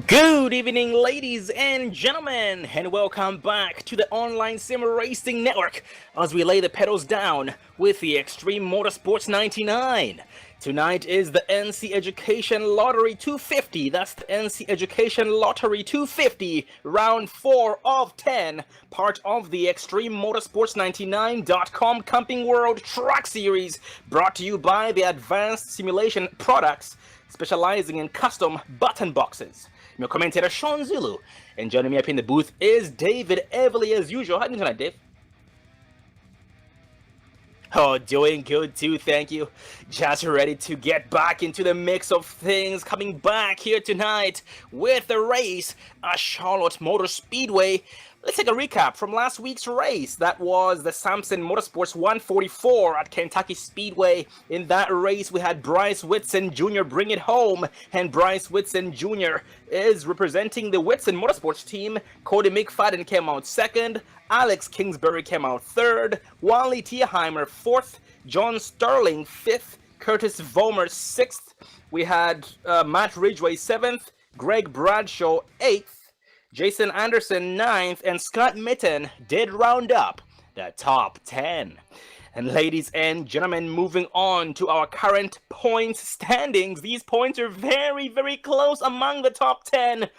Good evening, ladies and gentlemen, and welcome back to the Online Sim Racing Network as we lay the pedals down with the Extreme Motorsports 99. Tonight is the NC Education Lottery 250. That's the NC Education Lottery 250, round 4 of 10, part of the Extreme Motorsports 99.com Camping World Track Series, brought to you by the Advanced Simulation Products, specializing in custom button boxes. I'm your commentator, Sean Zulu, and joining me up in the booth is David Everly as usual. How are you doing tonight, Dave? Oh, doing good too, thank you. Just ready to get back into the mix of things, coming back here tonight with the race at Charlotte Motor Speedway. Let's take a recap from last week's race. That was the Samson Motorsports 144 at Kentucky Speedway. In that race, we had Bryce Whitson Jr. bring it home, and Bryce Whitson Jr. is representing the Whitson Motorsports team. Cody McFadden came out second, Alex Kingsbury came out third, Wally Tierheimer fourth, John Sterling fifth, Curtis Vollmer sixth. We had Matt Ridgway seventh, Greg Bradshaw eighth, Jason Anderson 9th, and Scott Mitten did round up the top 10. And ladies and gentlemen, moving on to our current points standings. These points are very, very close among the top 10.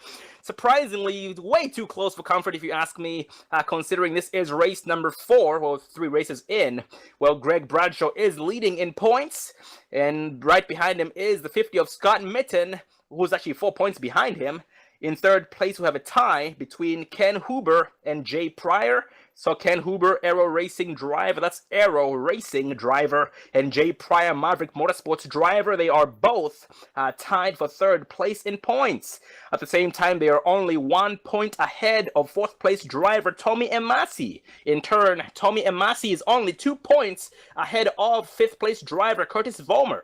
Surprisingly, way too close for comfort if you ask me, considering this is race number 4, well, 3 races in. Well, Greg Bradshaw is leading in points, and right behind him is the 50 of Scott Mitten, who's actually 4 points behind him. In third place, we have a tie between Ken Huber and Jay Pryor. So Ken Huber, Aero Racing driver, that's Aero Racing driver, and Jay Pryor, Maverick Motorsports driver. They are both tied for third place in points. At the same time, they are only 1 point ahead of fourth place driver Tommy Emasi. In turn, Tommy Emasi is only 2 points ahead of fifth place driver Curtis Vollmer.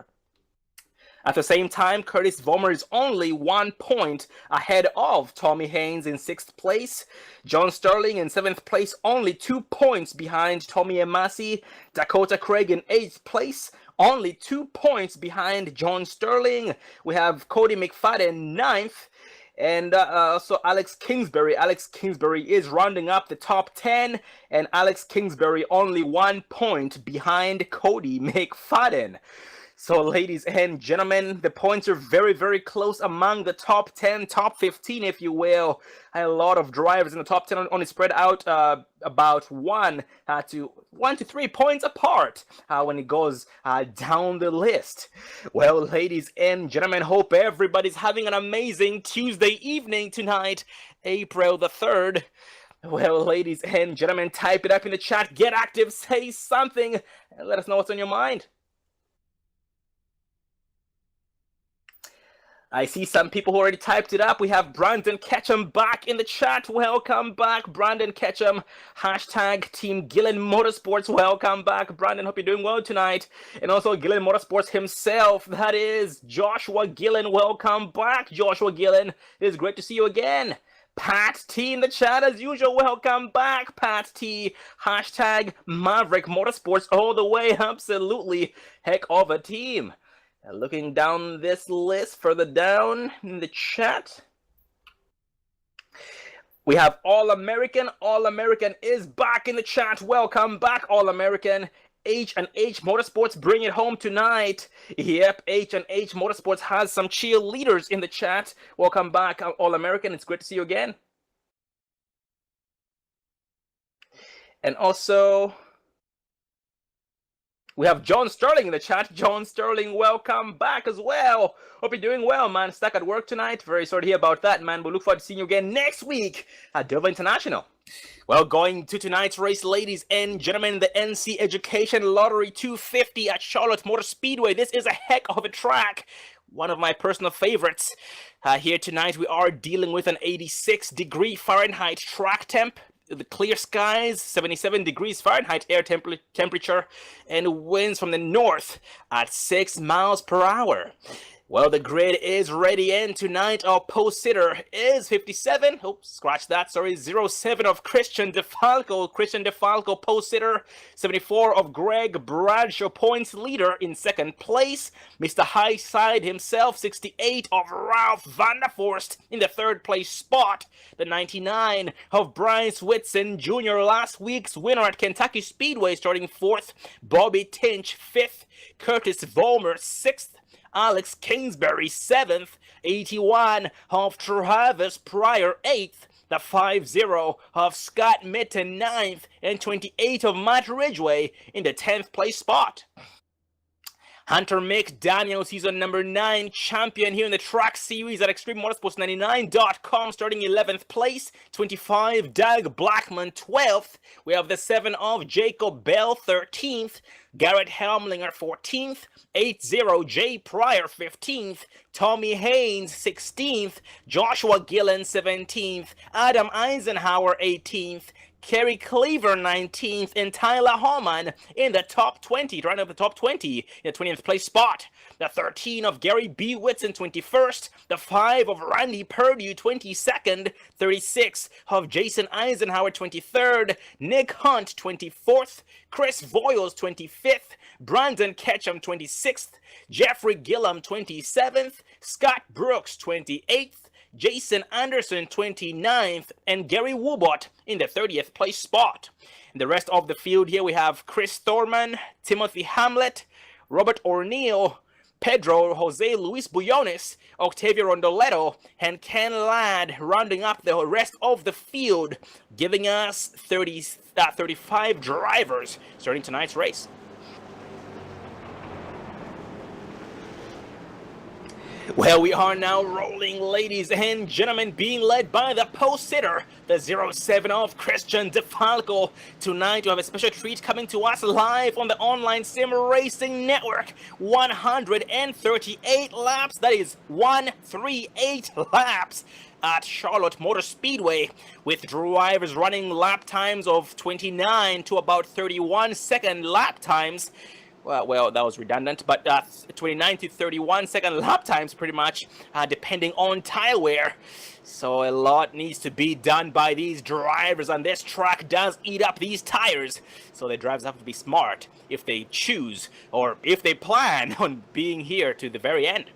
At the same time, Curtis Vollmer is only 1 point ahead of Tommy Haynes in 6th place. John Sterling in 7th place, only 2 points behind Tommy Emasi. Dakota Craig in 8th place, only 2 points behind John Sterling. We have Cody McFadden 9th. And also Alex Kingsbury. Alex Kingsbury is rounding up the top 10. And Alex Kingsbury only 1 point behind Cody McFadden. So, ladies and gentlemen, the points are very, very close among the top 10, top 15, if you will. A lot of drivers in the top 10 only spread out about 1 to 3 points apart when it goes down the list. Well, ladies and gentlemen, hope everybody's having an amazing Tuesday evening tonight, April the 3rd. Well, ladies and gentlemen, type it up in the chat, get active, say something, and let us know what's on your mind. I see some people who already typed it up. We have Brandon Ketchum back in the chat. Welcome back, Brandon Ketchum. Hashtag Team Gillen Motorsports. Welcome back, Brandon. Hope you're doing well tonight. And also Gillen Motorsports himself. That is Joshua Gillen. Welcome back, Joshua Gillen. It is great to see you again. Pat T in the chat as usual. Welcome back, Pat T. Hashtag Maverick Motorsports all the way. Absolutely. Heck of a team. Looking down this list, further down in the chat, we have All-American. All-American is back in the chat. Welcome back, All-American. H&H Motorsports, bring it home tonight. Yep, H&H Motorsports has some cheerleaders in the chat. Welcome back, All-American. It's great to see you again. And also, we have John Sterling in the chat. John Sterling, welcome back as well. Hope you're doing well, man. Stuck at work tonight. Very sorry to hear about that, man. We'll look forward to seeing you again next week at Dover International. Well, going to tonight's race, ladies and gentlemen, the NC Education Lottery 250 at Charlotte Motor Speedway. This is a heck of a track. One of my personal favorites. Here tonight, we are dealing with an 86-degree Fahrenheit track temp. The clear skies, 77 degrees Fahrenheit air temperature, and winds from the north at 6 miles per hour. Well, the grid is ready, and tonight our post sitter is 57. Oops, scratch that. Sorry, 07 of Christian DeFalco. Christian DeFalco, post sitter. 74 of Greg Bradshaw, points leader in second place. Mr. Highside himself, 68 of Ralph Vanderforst in the third place spot. The 99 of Bryce Whitson Jr., last week's winner at Kentucky Speedway, starting fourth. Bobby Tinch, fifth. Curtis Vollmer, sixth. Alex Kingsbury, 7th, 81 of Travis Pryor, 8th, the 50 of Scott Mitten, 9th, and 28 of Matt Ridgway in the 10th place spot. Hunter McDaniel, season number 9 champion here in the track series at ExtremeMotorsports99.com, starting 11th place. 25, Doug Blackman, 12th. We have the 7 of Jacob Bell, 13th. Garrett Helmlinger, 14th. 80, Jay Pryor, 15th. Tommy Haynes, 16th. Joshua Gillen, 17th. Adam Eisenhower, 18th. Kerry Cleaver, 19th, and Tyler Homan in the top 20, right up the top 20 in the 20th place spot. The 13 of Gary B. Whitson, 21st. The 5 of Randy Perdue, 22nd. 36 of Jason Eisenhower, 23rd. Nick Hunt, 24th. Chris Voiles, 25th. Brandon Ketchum, 26th. Jeffrey Gillum, 27th. Scott Brooks, 28th. Jason Anderson, 29th, and Gary Woobot in the 30th place spot. In the rest of the field here, we have Chris Thorman, Timothy Hamlet, Robert O'Neill, Pedro Jose Luis Buyones, Octavio Rondoletto, and Ken Ladd rounding up the rest of the field, giving us 35 drivers starting tonight's race. Well, we are now rolling, ladies and gentlemen, being led by the post sitter, the 07 of Christian DeFalco. Tonight, we have a special treat coming to us live on the Online Sim Racing Network. 138 laps, that is 138 laps at Charlotte Motor Speedway, with drivers running lap times of 29 to about 31-second lap times. Well, that was redundant, but 29 to 31-second lap times, pretty much, depending on tire wear. So a lot needs to be done by these drivers, and this track does eat up these tires. So the drivers have to be smart if they choose, or if they plan on being here to the very end.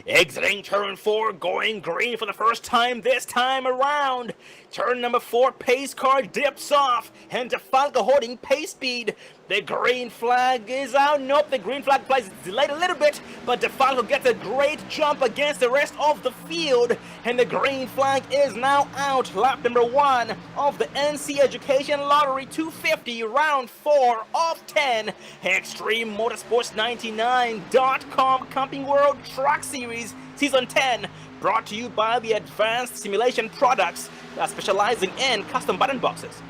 Exiting turn 4, going green for the first time this time around. Turn number 4, pace car dips off, and DeFalco holding pace speed. The green flag is out. Nope, the green flag flies delayed a little bit, but DeFalco gets a great jump against the rest of the field, and the green flag is now out. Lap number 1 of the NC Education Lottery 250, round 4 of 10. ExtremeMotorsports99.com Camping World Truck Series Season 10, brought to you by the Advanced Simulation Products, specializing in custom button boxes.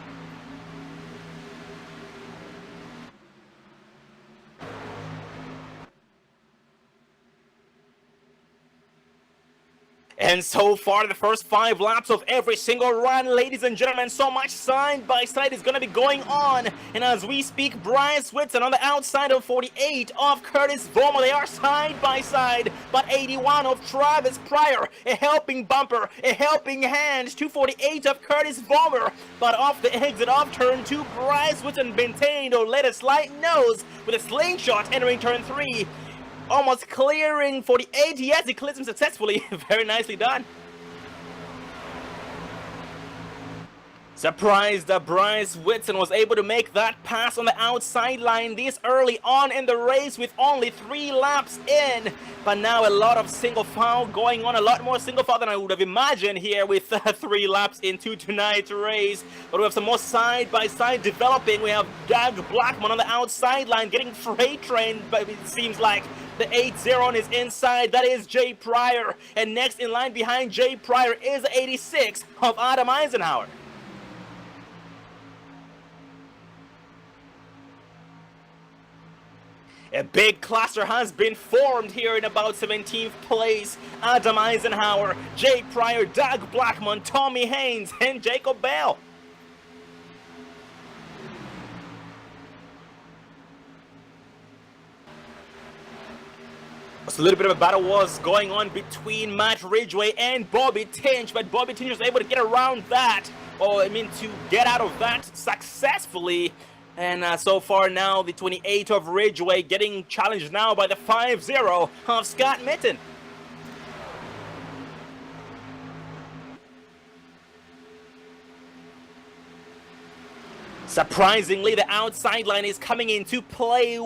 And so far, the first 5 laps of every single run, ladies and gentlemen, so much side by side is going to be going on. And as we speak, Bryce Whitson on the outside of 48 of Curtis Vollmer. They are side by side, but 81 of Travis Pryor, a helping bumper, a helping hand. 248 of Curtis Vollmer, but off the exit of turn 2, Bryce Whitson maintained or let a slight nose with a slingshot entering turn 3. Almost clearing 48. Yes, he clears him successfully. Very nicely done. Surprised that Bryce Whitson was able to make that pass on the outside line this early on in the race with only 3 laps in. But now a lot of single file going on, a lot more single file than I would have imagined here with 3 laps into tonight's race. But we have some more side-by-side developing. We have Doug Blackman on the outside line getting freight trained, but it seems like the 80 on his inside. That is Jay Pryor. And next in line behind Jay Pryor is the 86 of Adam Eisenhower. A big cluster has been formed here in about 17th place. Adam Eisenhower, Jay Pryor, Doug Blackman, Tommy Haynes, and Jacob Bell. So a little bit of a battle was going on between Matt Ridgway and Bobby Tinch, but Bobby Tinch was able to get around that, or I mean to get out of that successfully. And so far now, the 28 of Ridgway getting challenged now by the 5-0 of Scott Mitten. Surprisingly, the outside line is coming into play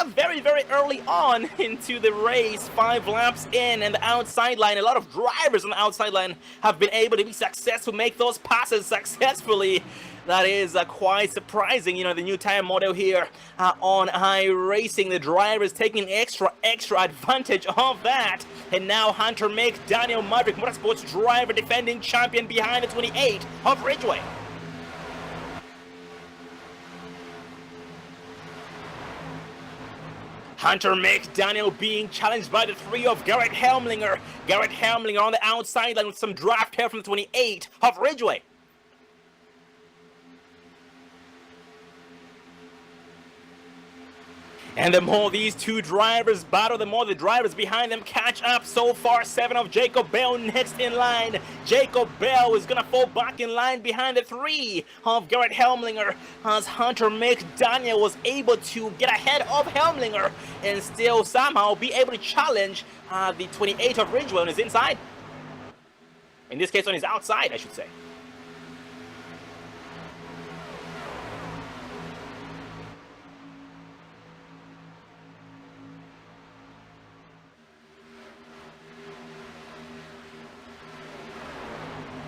very, very early on into the race. 5 laps in, and the outside line, a lot of drivers on the outside line have been able to be successful, make those passes successfully. That is quite surprising. You know, the new tire model here on iRacing, the drivers taking extra advantage of that. And now Hunter McDaniel, Maverick Motorsports driver, defending champion behind the 28 of Ridgway. Hunter McDaniel being challenged by the 3 of Garrett Helmlinger. Garrett Helmlinger on the outside line with some draft hair from the 28 of Ridgway. And the more these two drivers battle, the more the drivers behind them catch up. So far, 7 of Jacob Bell next in line. Jacob Bell is going to fall back in line behind the 3 of Garrett Helmlinger, as Hunter McDaniel was able to get ahead of Helmlinger and still somehow be able to challenge the 28 of Ridgway on his inside. In this case, on his outside, I should say.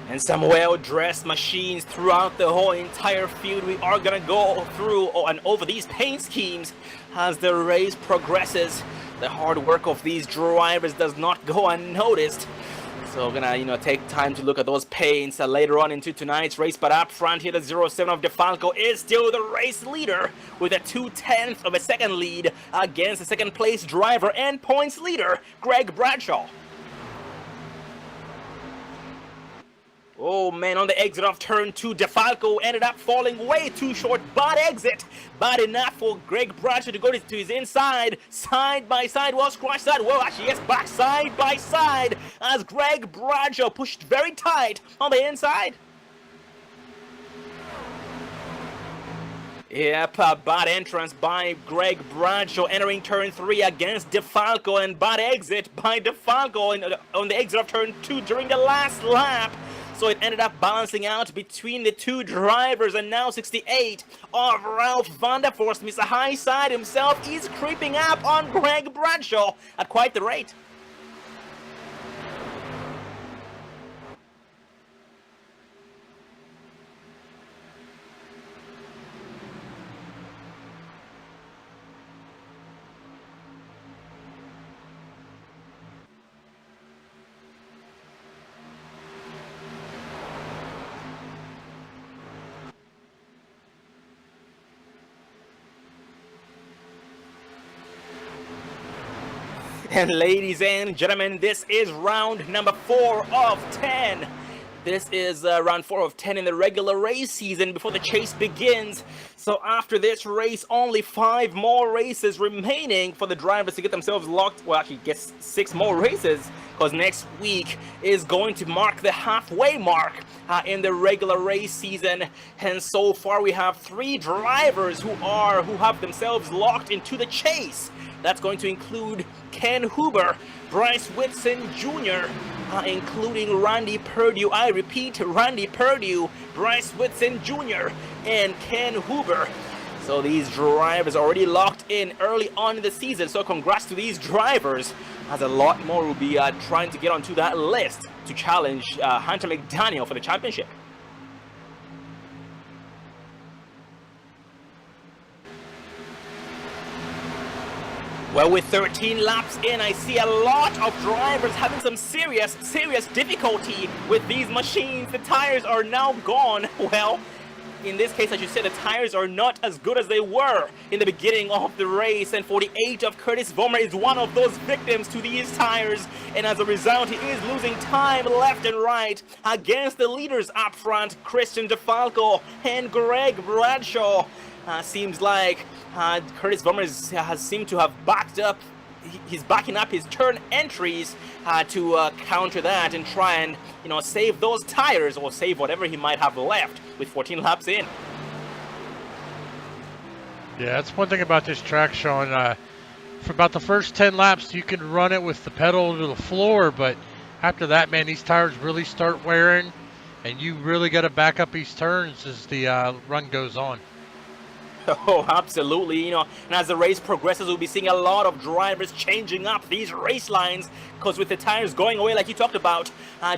And some well-dressed machines throughout the whole entire field. We are gonna go through and over these paint schemes as the race progresses. The hard work of these drivers does not go unnoticed. So we're gonna, take time to look at those paints later on into tonight's race. But up front here, the 07 of DeFalco is still the race leader with a 2/10 of a second lead against the second place driver and points leader, Greg Bradshaw. Oh man, on the exit of turn 2, DeFalco ended up falling way too short. Bad exit, bad enough for Greg Bradshaw to go to his inside. Side by side, well, squash side, well, actually, yes, back side by side, as Greg Bradshaw pushed very tight on the inside. Yep, a bad entrance by Greg Bradshaw entering turn 3 against DeFalco, and bad exit by DeFalco on the exit of turn 2 during the last lap. So it ended up balancing out between the two drivers, and now 68 of Ralph Vanderforst, Mr. Highside himself, is creeping up on Greg Bradshaw at quite the rate. And ladies and gentlemen, this is round number 4 of 10. This is round 4 of 10 in the regular race season before the chase begins. So after this race, only 5 more races remaining for the drivers to get themselves locked. Well, actually, get 6 more races, because next week is going to mark the halfway mark in the regular race season. And so far, we have 3 drivers who have themselves locked into the chase. That's going to include Ken Huber, Bryce Whitson Jr., including Randy Perdue. I repeat, Randy Perdue, Bryce Whitson Jr., and Ken Huber. So these drivers are already locked in early on in the season. So congrats to these drivers, as a lot more will be trying to get onto that list to challenge Hunter McDaniel for the championship. Well, with 13 laps in, I see a lot of drivers having some serious difficulty with these machines. The tires are now gone. Well, in this case, I should say the tires are not as good as they were in the beginning of the race. And 48 of Curtis Vollmer is one of those victims to these tires. And as a result, he is losing time left and right against the leaders up front, Christian DeFalco and Greg Bradshaw. Seems like Curtis Vollmer has seemed to have backed up he's backing up his turn entries to counter that and try and save those tires or save whatever he might have left with 14 laps in. Yeah, that's one thing about this track, Sean. For about the first 10 laps, you can run it with the pedal to the floor, but after that, man, these tires really start wearing, and you really got to back up these turns as the run goes on. Oh, absolutely, and as the race progresses, we'll be seeing a lot of drivers changing up these race lines, because with the tires going away, like you talked about,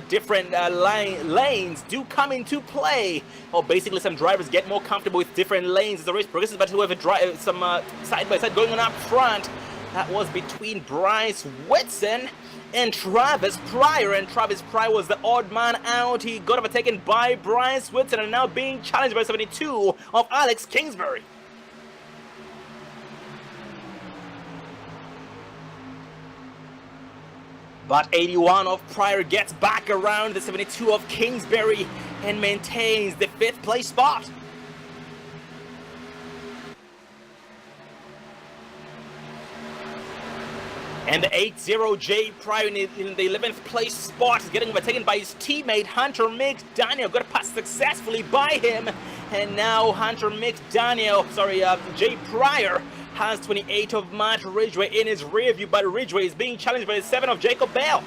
different lanes do come into play. Or basically, some drivers get more comfortable with different lanes as the race progresses, but whoever drives some side-by-side going on up front, that was between Bryce Whitson and Travis Pryor, and Travis Pryor was the odd man out. He got overtaken by Bryce Whitson and now being challenged by 72 of Alex Kingsbury. But 81 of Pryor gets back around the 72 of Kingsbury and maintains the 5th place spot. And the 80 Jay Pryor in the 11th place spot is getting overtaken by his teammate Hunter McDaniel. Got passed successfully by him. And now Jay Pryor has 28 of Matt Ridgway in his rear view, but Ridgway is being challenged by the 7 of Jacob Bell.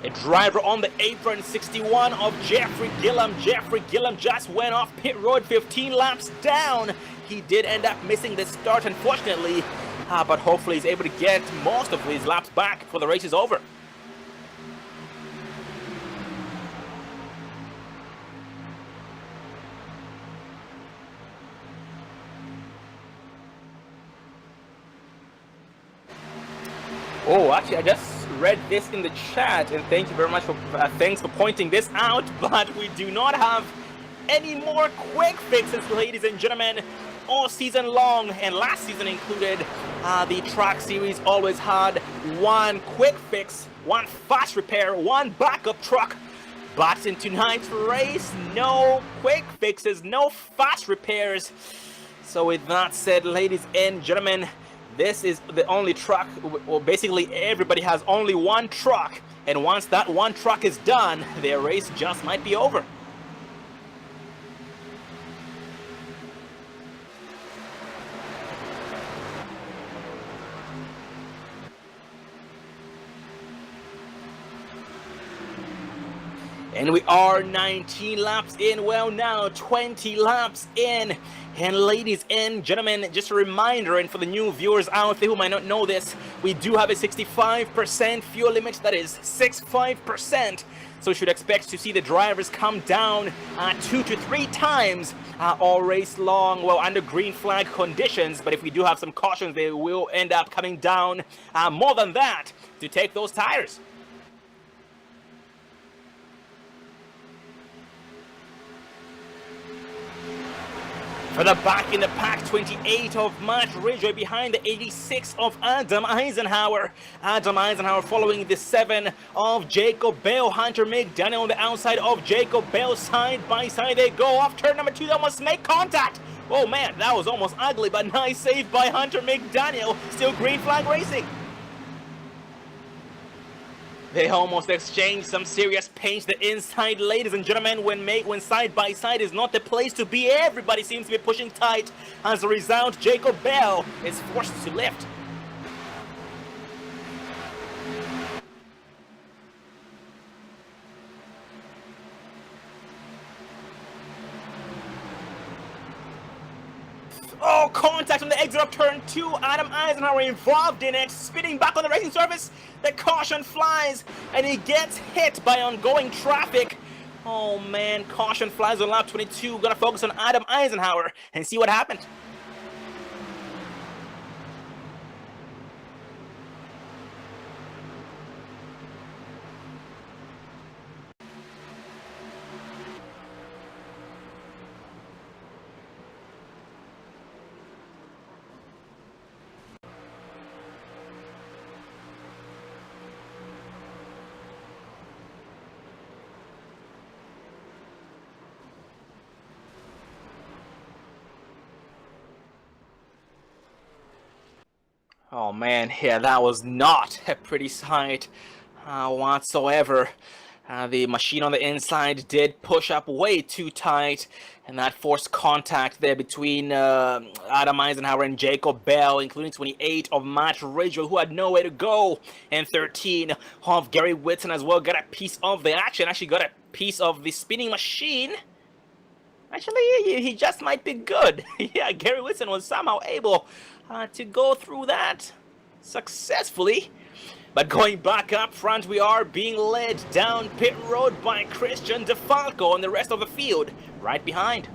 A driver on the apron, 61 of Jeffrey Gillum. Jeffrey Gillum just went off pit road 15 laps down. He did end up missing the start, unfortunately, but hopefully he's able to get most of his laps back before the race is over. Oh, actually, I just read this in the chat, and thank you very much for thanks for pointing this out. But we do not have any more quick fixes, ladies and gentlemen, all season long, and last season included. The track series always had one quick fix, one fast repair, one backup truck. But in tonight's race, no quick fixes, no fast repairs. So with that said, ladies and gentlemen, this is the only truck, or basically everybody has only one truck, and once that one truck is done, their race just might be over. And we are 19 laps in, well now 20 laps in. And ladies and gentlemen, just a reminder, and for the new viewers out there who might not know this, we do have a 65% fuel limit, that is 65%. So you should expect to see the drivers come down 2 to 3 times all race long, well, under green flag conditions. But if we do have some cautions, they will end up coming down more than that to take those tires. For the back in the pack, 28 of Matt Ridgway behind the 86 of Adam Eisenhower. Adam Eisenhower following the 7 of Jacob Bell. Hunter McDaniel on the outside of Jacob Bell. Side by side they go off turn number 2. They almost make contact. Oh man, that was almost ugly, but nice save by Hunter McDaniel. Still green flag racing. They almost exchanged some serious paint the inside, ladies and gentlemen, when side by side is not the place to be. Everybody seems to be pushing tight. As a result, Jacob Bell is forced to lift. Oh, contact on the exit of turn 2. Adam Eisenhower involved in it, spinning back on the racing surface. The caution flies, and he gets hit by ongoing traffic. Oh man, caution flies on lap 22. Gonna focus on Adam Eisenhower and see what happened. Oh man, yeah, that was not a pretty sight whatsoever. The machine on the inside did push up way too tight, and that forced contact there between Adam Eisenhower and Jacob Bell, including 28 of Matt Ridgway, who had nowhere to go, and 13 of Gary Whitson as well. Got a piece of the action, actually got a piece of the spinning machine. Actually, he just might be good. Yeah, Gary Whitson was somehow able to go through that successfully. But going back up front, we are being led down pit road by Christian DeFalco and the rest of the field right behind.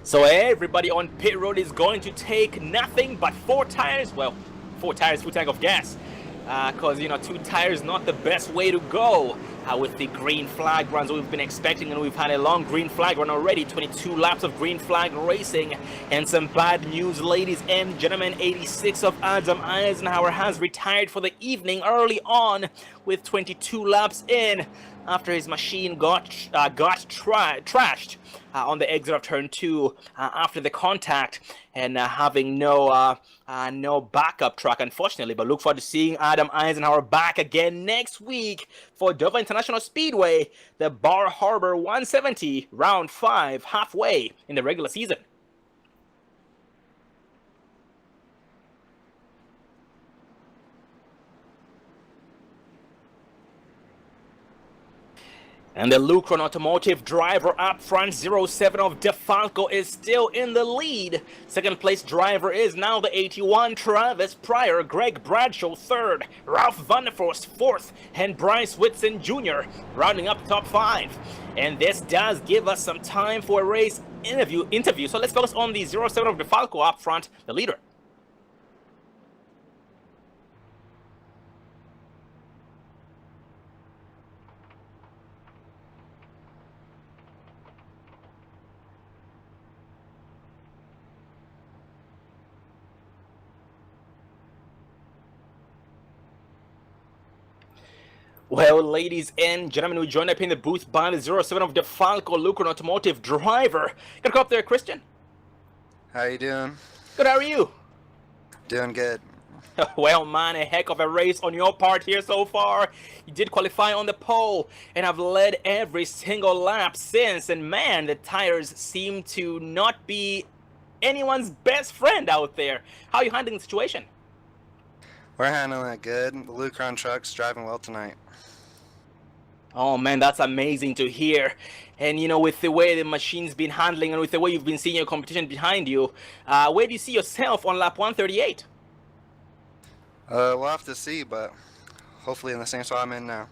So everybody on pit road is going to take nothing but 4 tires. Well, 4 tires, full tank of gas. Because, you know, 2 tires not the best way to go with the green flag runs we've been expecting, and we've had a long green flag run already, 22 laps of green flag racing. And some bad news, ladies and gentlemen, 86 of Adam Eisenhower has retired for the evening early on with 22 laps in after his machine got trashed on the exit of turn 2 after the contact, and having no backup truck, unfortunately. But look forward to seeing Adam Eisenhower back again next week for Dover International Speedway, the Bar Harbor 170, round 5, halfway in the regular season. And the Lucron Automotive driver up front, 07 of DeFalco, is still in the lead. Second place driver is now the 81 Travis Pryor, Greg Bradshaw third, Ralph Vanderforst fourth, and Bryce Whitson Jr. rounding up top 5. And this does give us some time for a race interview. So let's focus on the 07 of DeFalco up front, the leader. Well, ladies and gentlemen, we joined up in the booth by the 07 of DeFalco, Lucron Automotive driver. Gonna go up there, Christian. How you doing? Good, how are you? Doing good. Well, man, a heck of a race on your part here so far. You did qualify on the pole and have led every single lap since. And man, the tires seem to not be anyone's best friend out there. How are you handling the situation? We're handling it good. The Lucron truck's driving well tonight. Oh man, that's amazing to hear. And you know, with the way the machine's been handling and with the way you've been seeing your competition behind you, where do you see yourself on lap 138? We'll have to see, but hopefully in the same spot I'm in now.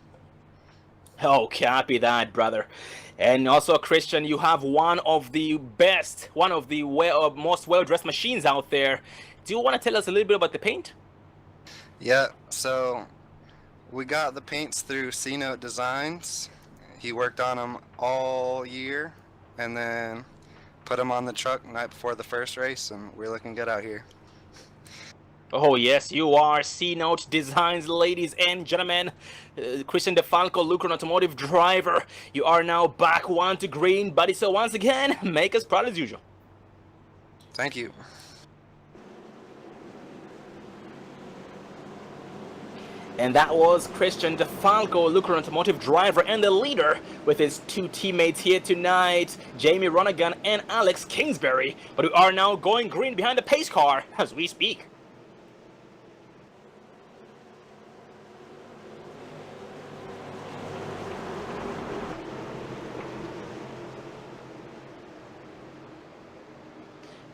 Oh, copy that, brother. And also, Christian, you have one of the best, one of the most well-dressed machines out there. Do you want to tell us a little bit about the paint? Yeah, so we got the paints through C-Note Designs. He worked on them all year and then put them on the truck night before the first race, and we're looking good out here. Oh yes, you are. C-Note Designs, ladies and gentlemen. Christian DeFalco, Lucron Automotive driver. You are now back 1 to green, buddy. So once again, make us proud as usual. Thank you. And that was Christian DeFalco, Lucron Automotive driver and the leader, with his 2 teammates here tonight, Jamie Ronagan and Alex Kingsbury. But we are now going green behind the pace car as we speak.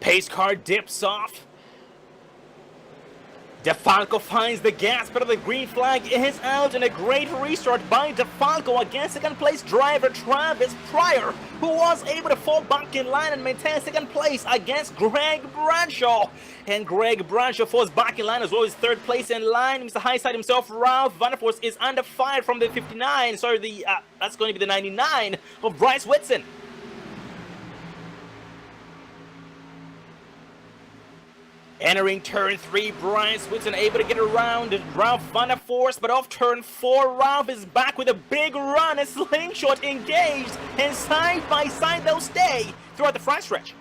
Pace car dips off. DeFalco finds the gas, but the green flag is out, and a great restart by DeFalco against second place driver Travis Pryor, who was able to fall back in line and maintain second place against Greg Bradshaw. And Greg Bradshaw falls back in line as well as third place in line. Mr. Highside himself, Ralph Vanderforst, is under fire from the 59. Sorry, that's going to be the 99 of Bryce Whitson. Entering turn 3, Bryce Whitson able to get around Ralph van der Forst, but off turn 4, Ralph is back with a big run, a slingshot engaged, and side by side they'll stay throughout the front stretch.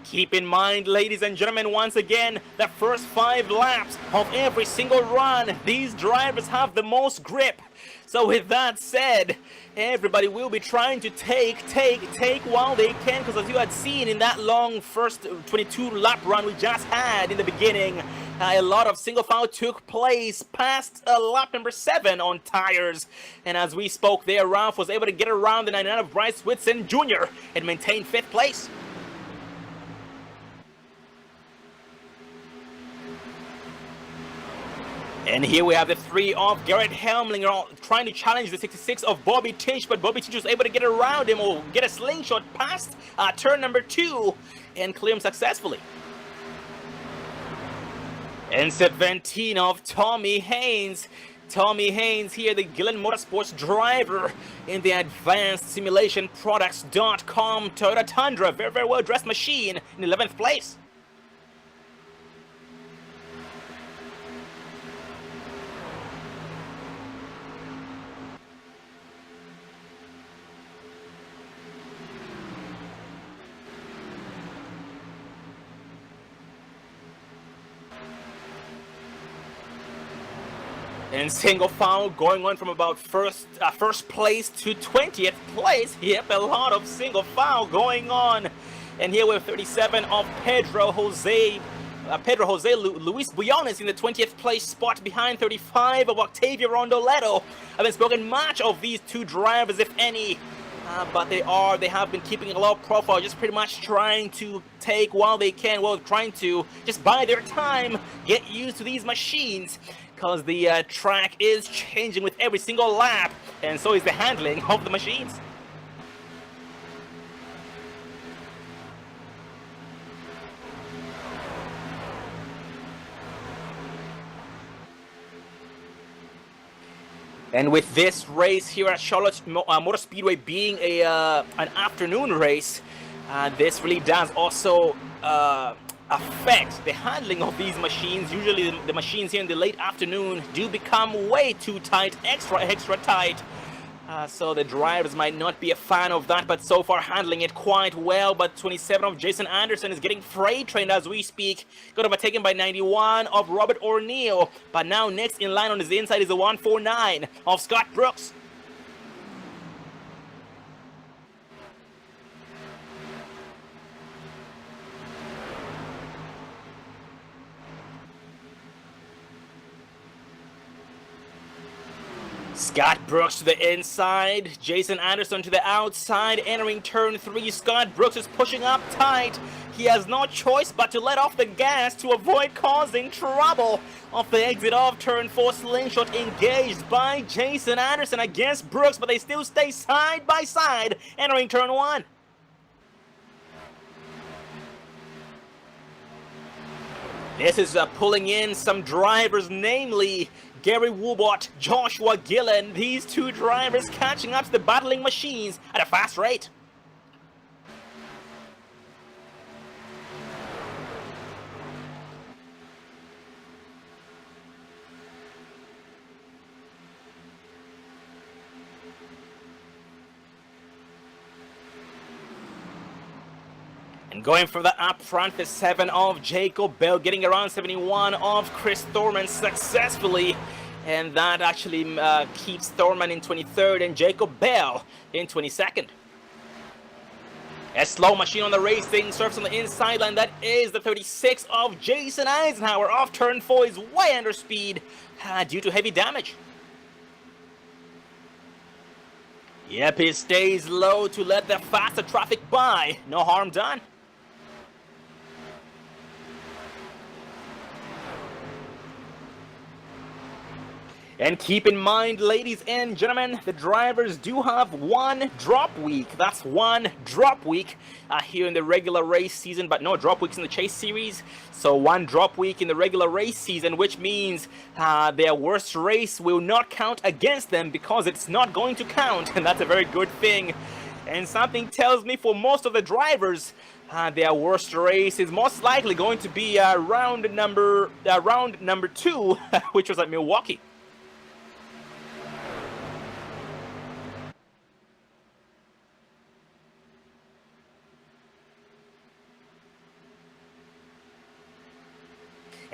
Keep in mind, ladies and gentlemen, once again, the first 5 laps of every single run, these drivers have the most grip. So with that said, everybody will be trying to take while they can, because as you had seen in that long first 22 lap run we just had in the beginning, a lot of single file took place past lap number 7 on tires. And as we spoke there, Ralph was able to get around the 99 of Bryce Whitson Jr. and maintain 5th place. And here we have the 3 of Garrett Helmlinger trying to challenge the 66 of Bobby Tinch, but Bobby Tinch was able to get around him or get a slingshot past turn number 2 and clear him successfully. And 17 of Tommy Haynes. Tommy Haynes here, the Gillen Motorsports driver in the Advanced Simulation Products.com Toyota Tundra. Very, very well dressed machine in 11th place. And single foul going on from about first place to 20th place. Yep, a lot of single foul going on. And here we have 37 of Pedro Jose Luis Buyones in the 20th place spot behind 35 of Octavio Rondoletto. I haven't spoken much of these 2 drivers, if any, but they have been keeping a low profile, just pretty much trying to take while they can, trying to just buy their time, get used to these machines, because the track is changing with every single lap, and so is the handling of the machines. And with this race here at Charlotte Motor Speedway being an afternoon race, this really does also affect the handling of these machines. Usually the machines here in the late afternoon do become way too tight, extra tight. So the drivers might not be a fan of that, but so far handling it quite well. But 27 of Jason Anderson is getting freight trained as we speak. Got overtaken by 91 of Robert O'Neill. But now next in line on his inside is the 149 of Scott Brooks. Scott Brooks to the inside, Jason Anderson to the outside, entering turn 3. Scott Brooks is pushing up tight. He has no choice but to let off the gas to avoid causing trouble. Off the exit of turn 4, slingshot engaged by Jason Anderson against Brooks, but they still stay side by side, entering turn 1. This is pulling in some drivers, namely Gary Woobot, Joshua Gillen. These 2 drivers catching up to the battling machines at a fast rate. And going for the up front, the 7 of Jacob Bell, getting around 71 of Chris Thorman successfully. And that actually keeps Thorman in 23rd and Jacob Bell in 22nd. A slow machine on the racing surface on the inside line. That is the 36 of Jason Eisenhower. Off turn 4 is way under speed due to heavy damage. Yep, he stays low to let the faster traffic by. No harm done. And keep in mind, ladies and gentlemen, the drivers do have 1 drop week. That's 1 drop week here in the regular race season, but no drop weeks in the Chase Series. So 1 drop week in the regular race season, which means their worst race will not count against them because it's not going to count, and that's a very good thing. And something tells me for most of the drivers, their worst race is most likely going to be round number 2, which was at Milwaukee.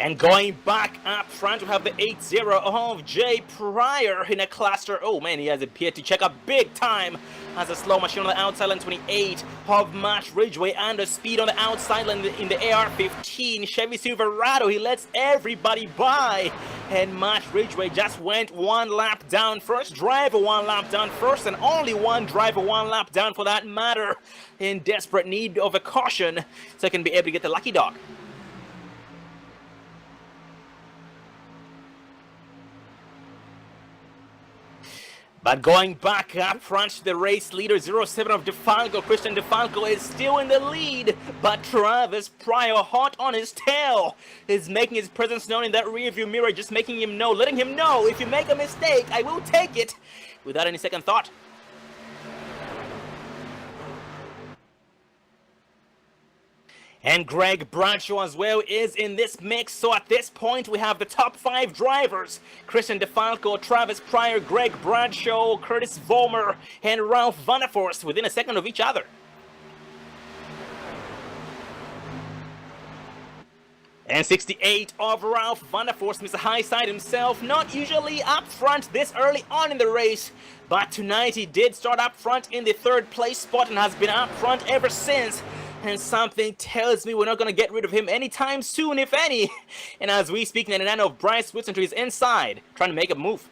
And going back up front, we have the 8-0 of Jay Pryor in a cluster. Oh man, he has appeared to check up big time as a slow machine on the outside line. 28 of Matt Ridgway under speed on the outside line in the AR-15 Chevy Silverado. He lets everybody by, and Matt Ridgway just went one lap down first. Driver one lap down first, and only one driver one lap down for that matter, in desperate need of a caution so he can be able to get the lucky dog. But going back up front, the race leader, 07 of DeFalco, Christian DeFalco, is still in the lead. But Travis Pryor, hot on his tail, is making his presence known in that rearview mirror, just making him know, letting him know, if you make a mistake, I will take it, without any second thought. And Greg Bradshaw as well is in this mix. So at this point, we have the top 5 drivers: Christian DeFalco, Travis Pryor, Greg Bradshaw, Curtis Vollmer, and Ralph Vanderforst within a second of each other. And 68 of Ralph Vanderforst, Mr. Highside himself, not usually up front this early on in the race, but tonight he did start up front in the 3rd place spot and has been up front ever since. And something tells me we're not going to get rid of him anytime soon, if any. And as we speak, 99 of Bryce Whitson to his inside, trying to make a move.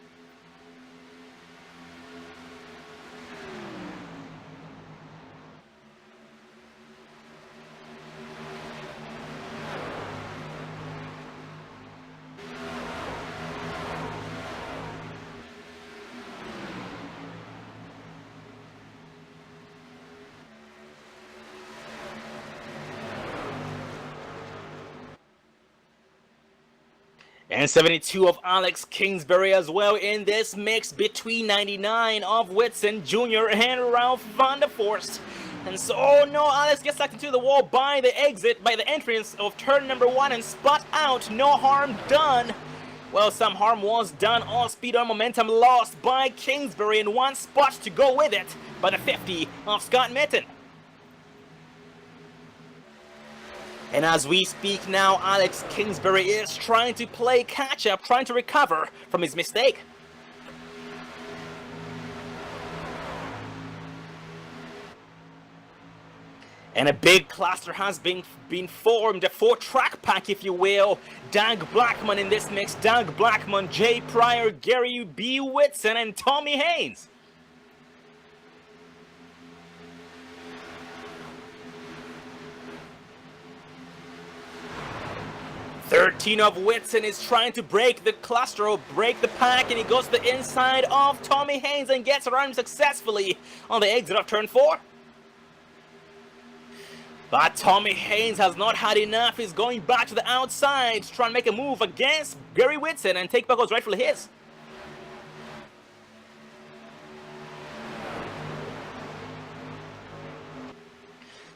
And 72 of Alex Kingsbury as well in this mix between 99 of Whitson Jr. and Ralph Vanderforst. And so, oh no, Alex gets stuck into the wall by the exit, by the entrance of turn number 1 and spot out. No harm done. Well, some harm was done. All speed on momentum lost by Kingsbury, in one spot to go with it by the 50 of Scott Mitten. And as we speak now, Alex Kingsbury is trying to play catch-up, trying to recover from his mistake. And a big cluster has been formed, a 4-track pack, if you will. Doug Blackman in this mix. Doug Blackman, Jay Pryor, Gary B. Whitson, and Tommy Haynes. 13 of Whitson is trying to break the cluster, or break the pack, and he goes to the inside of Tommy Haynes and gets around him successfully on the exit of turn 4. But Tommy Haynes has not had enough. He's going back to the outside to try and make a move against Gary Whitson and take back what's rightfully his.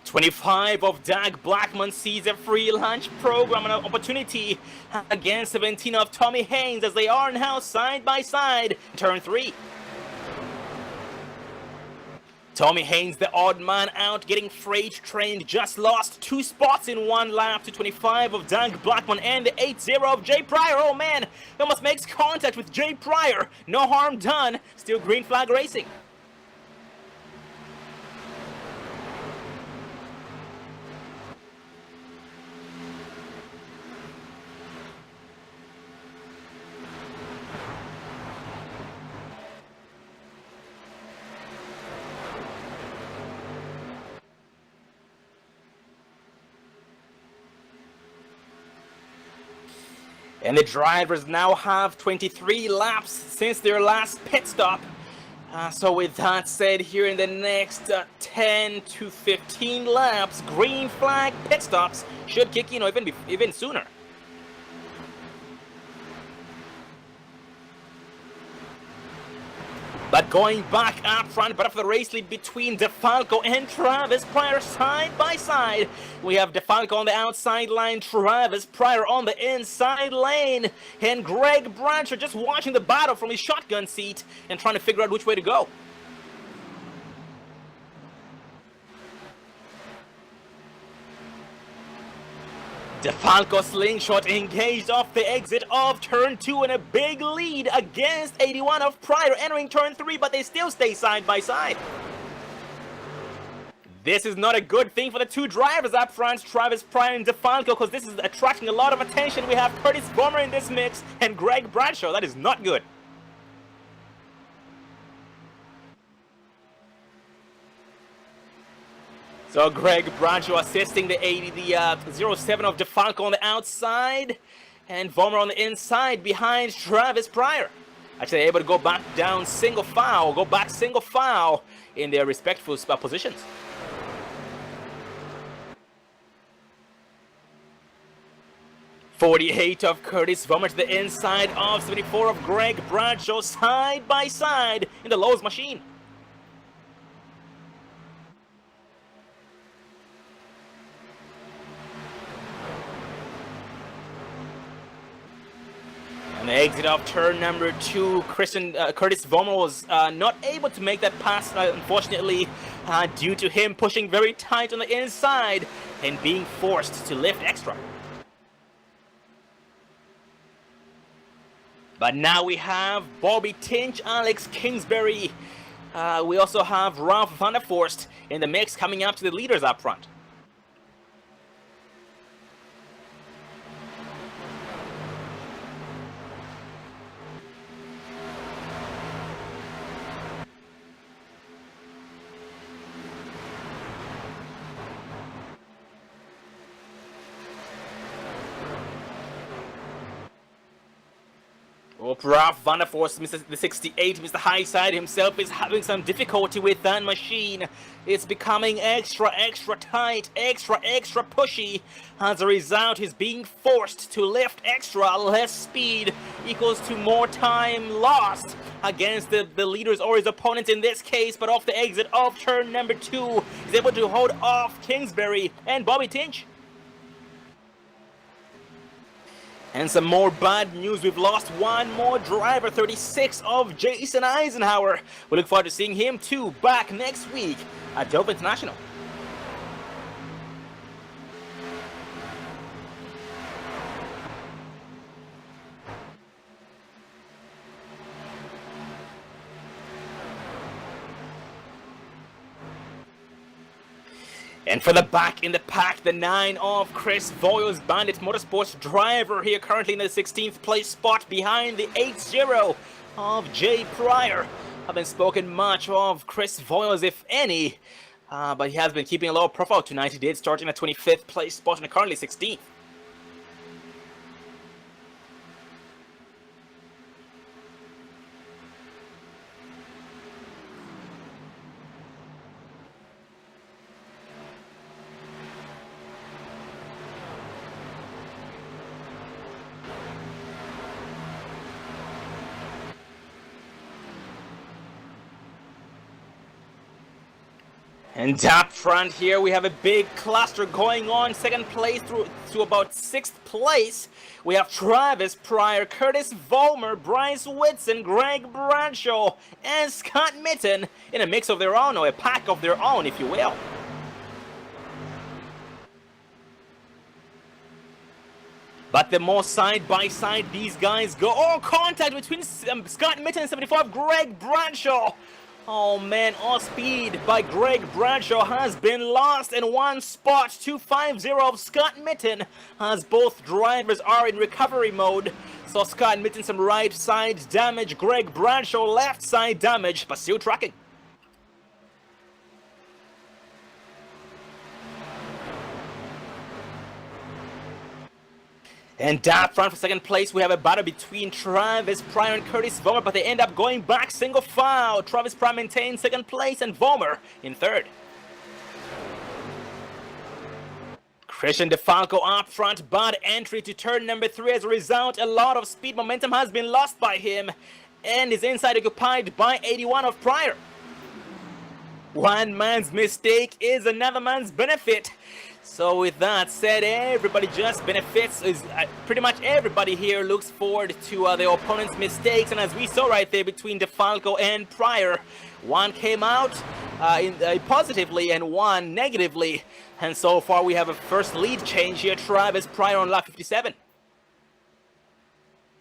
$25 of Doug Blackman sees a free lunch program and an opportunity against 17 of Tommy Haynes as they are now side by side. Turn 3. Tommy Haynes, the odd man out, getting freight trained, just lost 2 spots in 1 lap to 25 of Doug Blackman and the 8-0 of Jay Pryor. Oh man, he almost makes contact with Jay Pryor. No harm done. Still green flag racing. And the drivers now have 23 laps since their last pit stop. So with that said, here in the next 10 to 15 laps, green flag pit stops should kick in, or even sooner. But going back up front, but after the race lead between DeFalco and Travis Pryor side by side. We have DeFalco on the outside line, Travis Pryor on the inside lane, and Greg Bradshaw just watching the battle from his shotgun seat and trying to figure out which way to go. DeFalco slingshot engaged off the exit of turn 2 and a big lead against 81 of Pryor entering turn 3, but they still stay side by side. This is not a good thing for the two drivers up front, Travis Pryor and DeFalco, because this is attracting a lot of attention. We have Curtis Vollmer in this mix and Greg Bradshaw. That is not good. So Greg Bradshaw assisting the 07 of DeFalco on the outside, and Vollmer on the inside behind Travis Pryor. Actually able to go back down single file, in their respectful positions. .48 of Curtis Vollmer to the inside of 74 of Greg Bradshaw, side by side in the Lowe's machine. On the exit of turn number 2, Curtis Vollmer was not able to make that pass, unfortunately, due to him pushing very tight on the inside and being forced to lift extra. But now we have Bobby Tinch, Alex Kingsbury. We also have Ralph van der Forst in the mix coming up to the leaders up front. Ralph van der Forst, the 68, Mr. Highside himself is having some difficulty with that machine. It's becoming extra tight, extra pushy. As a result, he's being forced to lift extra. Less speed equals to more time lost against the leaders or his opponents in this case. But off the exit of turn number 2, he's able to hold off Kingsbury and Bobby Tinch. And some more bad news, we've lost one more driver, 36 of Jason Eisenhower. We look forward to seeing him too back next week at Dover International. And for the back in the pack, the 9 of Chris Voiles, Bandit Motorsports driver here, currently in the 16th place spot behind the 8-0 of Jay Pryor. Haven't spoken much of Chris Voiles, if any, but he has been keeping a low profile tonight. He did start in a 25th place spot and currently 16th. And up front here, we have a big cluster going on. Second place through to about 6th place. We have Travis Pryor, Curtis Vollmer, Bryce Whitson, Greg Bradshaw, and Scott Mitten in a mix of their own, or a pack of their own, if you will. But the more side-by-side these guys go... Oh, contact between Scott Mitten and 75, Greg Bradshaw. Oh man, off speed by Greg Bradshaw has been lost in one spot. 250 of Scott Mitten, as both drivers are in recovery mode. So Scott Mitten some right side damage, Greg Bradshaw left side damage, but still tracking. And up front for second place, we have a battle between Travis Pryor and Curtis Vollmer, but they end up going back single file. Travis Pryor maintains second place and Vollmer in third. Christian DeFalco up front, bad entry to turn number 3. As a result, a lot of speed momentum has been lost by him. and is inside occupied by 81 of Pryor. One man's mistake is another man's benefit. So with that said, everybody just benefits. Pretty much everybody here looks forward to their opponent's mistakes, and as we saw right there between DeFalco and Pryor, one came out positively and one negatively, and so far we have a first lead change here. Travis Pryor on lap 57.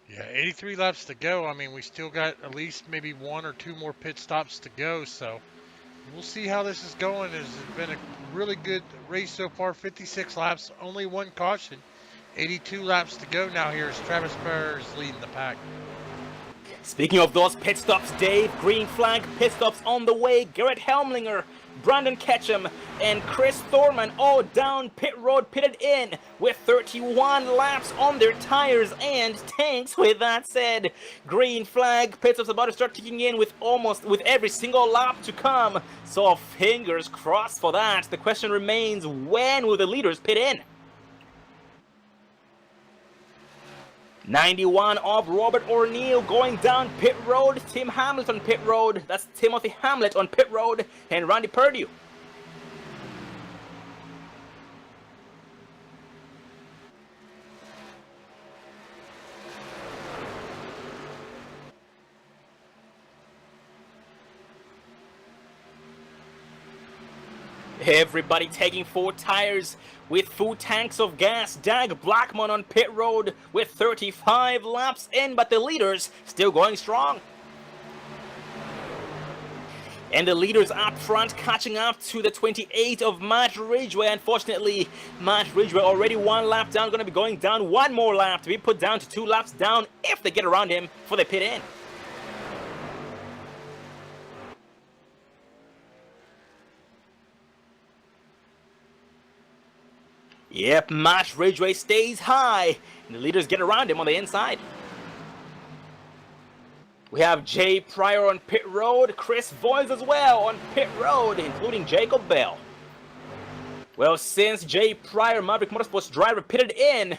Yeah, 83 laps to go. I mean, we still got at least maybe 1 or 2 more pit stops to go, so we'll see how this is going. It's been a really good race so far. 56 laps, only 1 caution. 82 laps to go now here as Travis Pryor is leading the pack. Speaking of those pit stops, Dave, green flag pit stops on the way. Garrett Helmlinger, Brandon Ketchum, and Chris Thorman all down pit road, pitted in with 31 laps on their tires and tanks. With that said, green flag pit stops about to start kicking in with every single lap to come. So fingers crossed for that. The question remains, when will the leaders pit in? 91 of Robert O'Neill going down pit road. Tim Hamlet on pit road. That's Timothy Hamlet on pit road, and Randy Perdue. Everybody taking 4 tires with full tanks of gas. Doug Blackmon on pit road with 35 laps in, but the leaders still going strong. And the leaders up front catching up to the 28 of Matt Ridgway. Unfortunately, Matt Ridgway already 1 lap down, going to be going down 1 more lap to be put down to 2 laps down if they get around him for the pit in. Yep, Matt Ridgway stays high, and the leaders get around him on the inside. We have Jay Pryor on pit road, Chris Voice as well on pit road, including Jacob Bell. Well, since Jay Pryor, Maverick Motorsports driver, pitted in,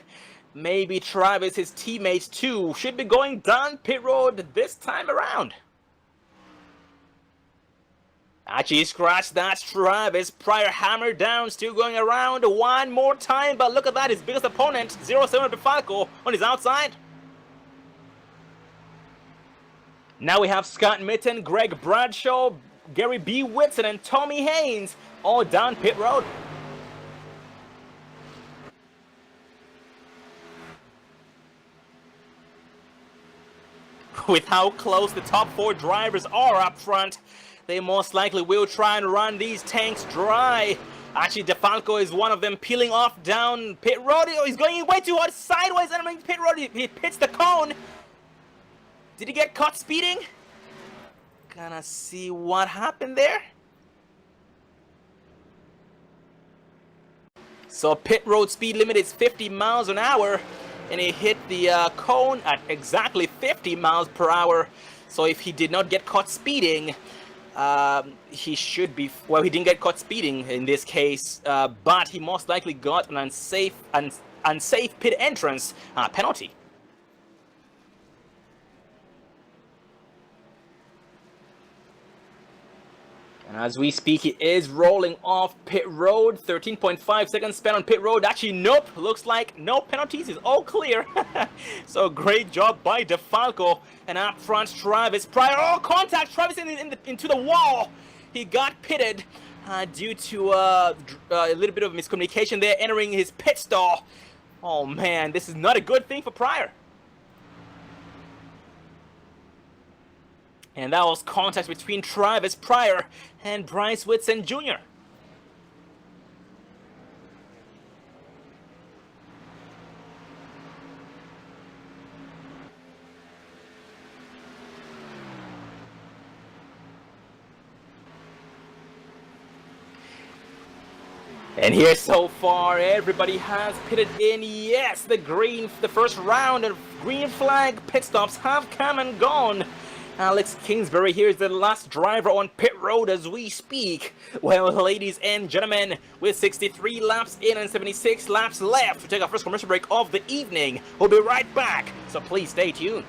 maybe Travis, his teammates too, should be going down pit road this time around. Actually, scratch that. Travis Pryor hammered down, still going around 1 more time, but look at that, his biggest opponent, 07 DeFalco, on his outside. Now we have Scott Mitten, Greg Bradshaw, Gary B. Whitson, and Tommy Haynes all down pit road. With how close the top 4 drivers are up front, they most likely will try and run these tanks dry. Actually, DeFalco is one of them, peeling off down pit road. Oh, he's going way too hard sideways entering pit road. He pits the cone. Did he get caught speeding? Gonna see what happened there. So pit road speed limit is 50 miles an hour, and he hit the cone at exactly 50 miles per hour. So if he did not get caught speeding, he should be, well, he didn't get caught speeding in this case, but he most likely got an unsafe pit entrance penalty. And as we speak, he is rolling off pit road. 13.5 seconds spent on pit road. Actually, nope. Looks like no penalties. It's all clear. So great job by DeFalco. And up front, Travis Pryor. Oh, contact! Travis into the wall. He got pitted due to a little bit of miscommunication there, entering his pit stall. Oh man, this is not a good thing for Pryor. And that was contact between Travis Pryor and Bryce Whitson Jr. And here so far, everybody has pitted in. Yes, the first round of green flag pit stops have come and gone. Alex Kingsbury here is the last driver on pit road as we speak. Well, ladies and gentlemen, with 63 laps in and 76 laps left to take our first commercial break of the evening, we'll be right back, so please stay tuned.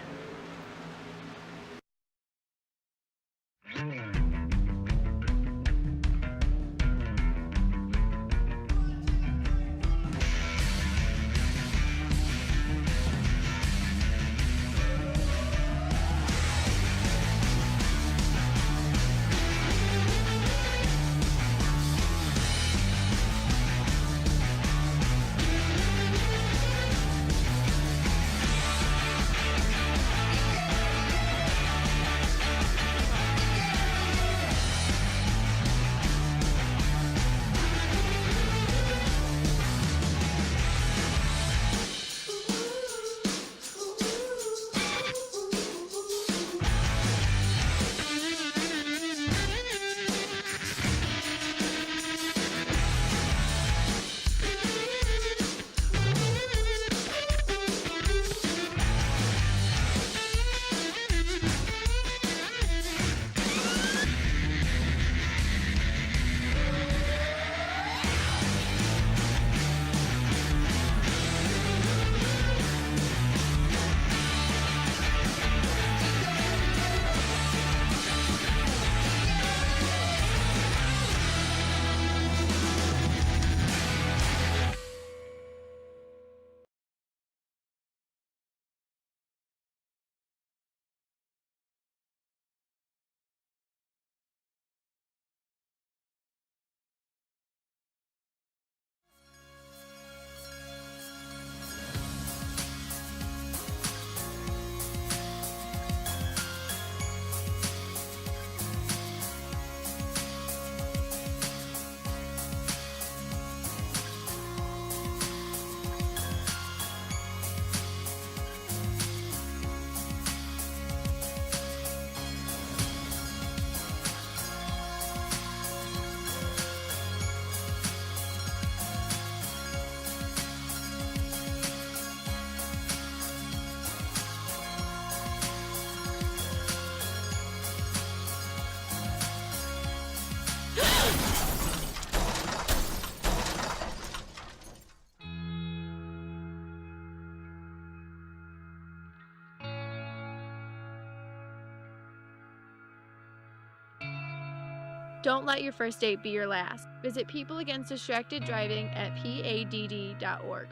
Don't let your first date be your last. Visit People Against Distracted Driving at PADD.org.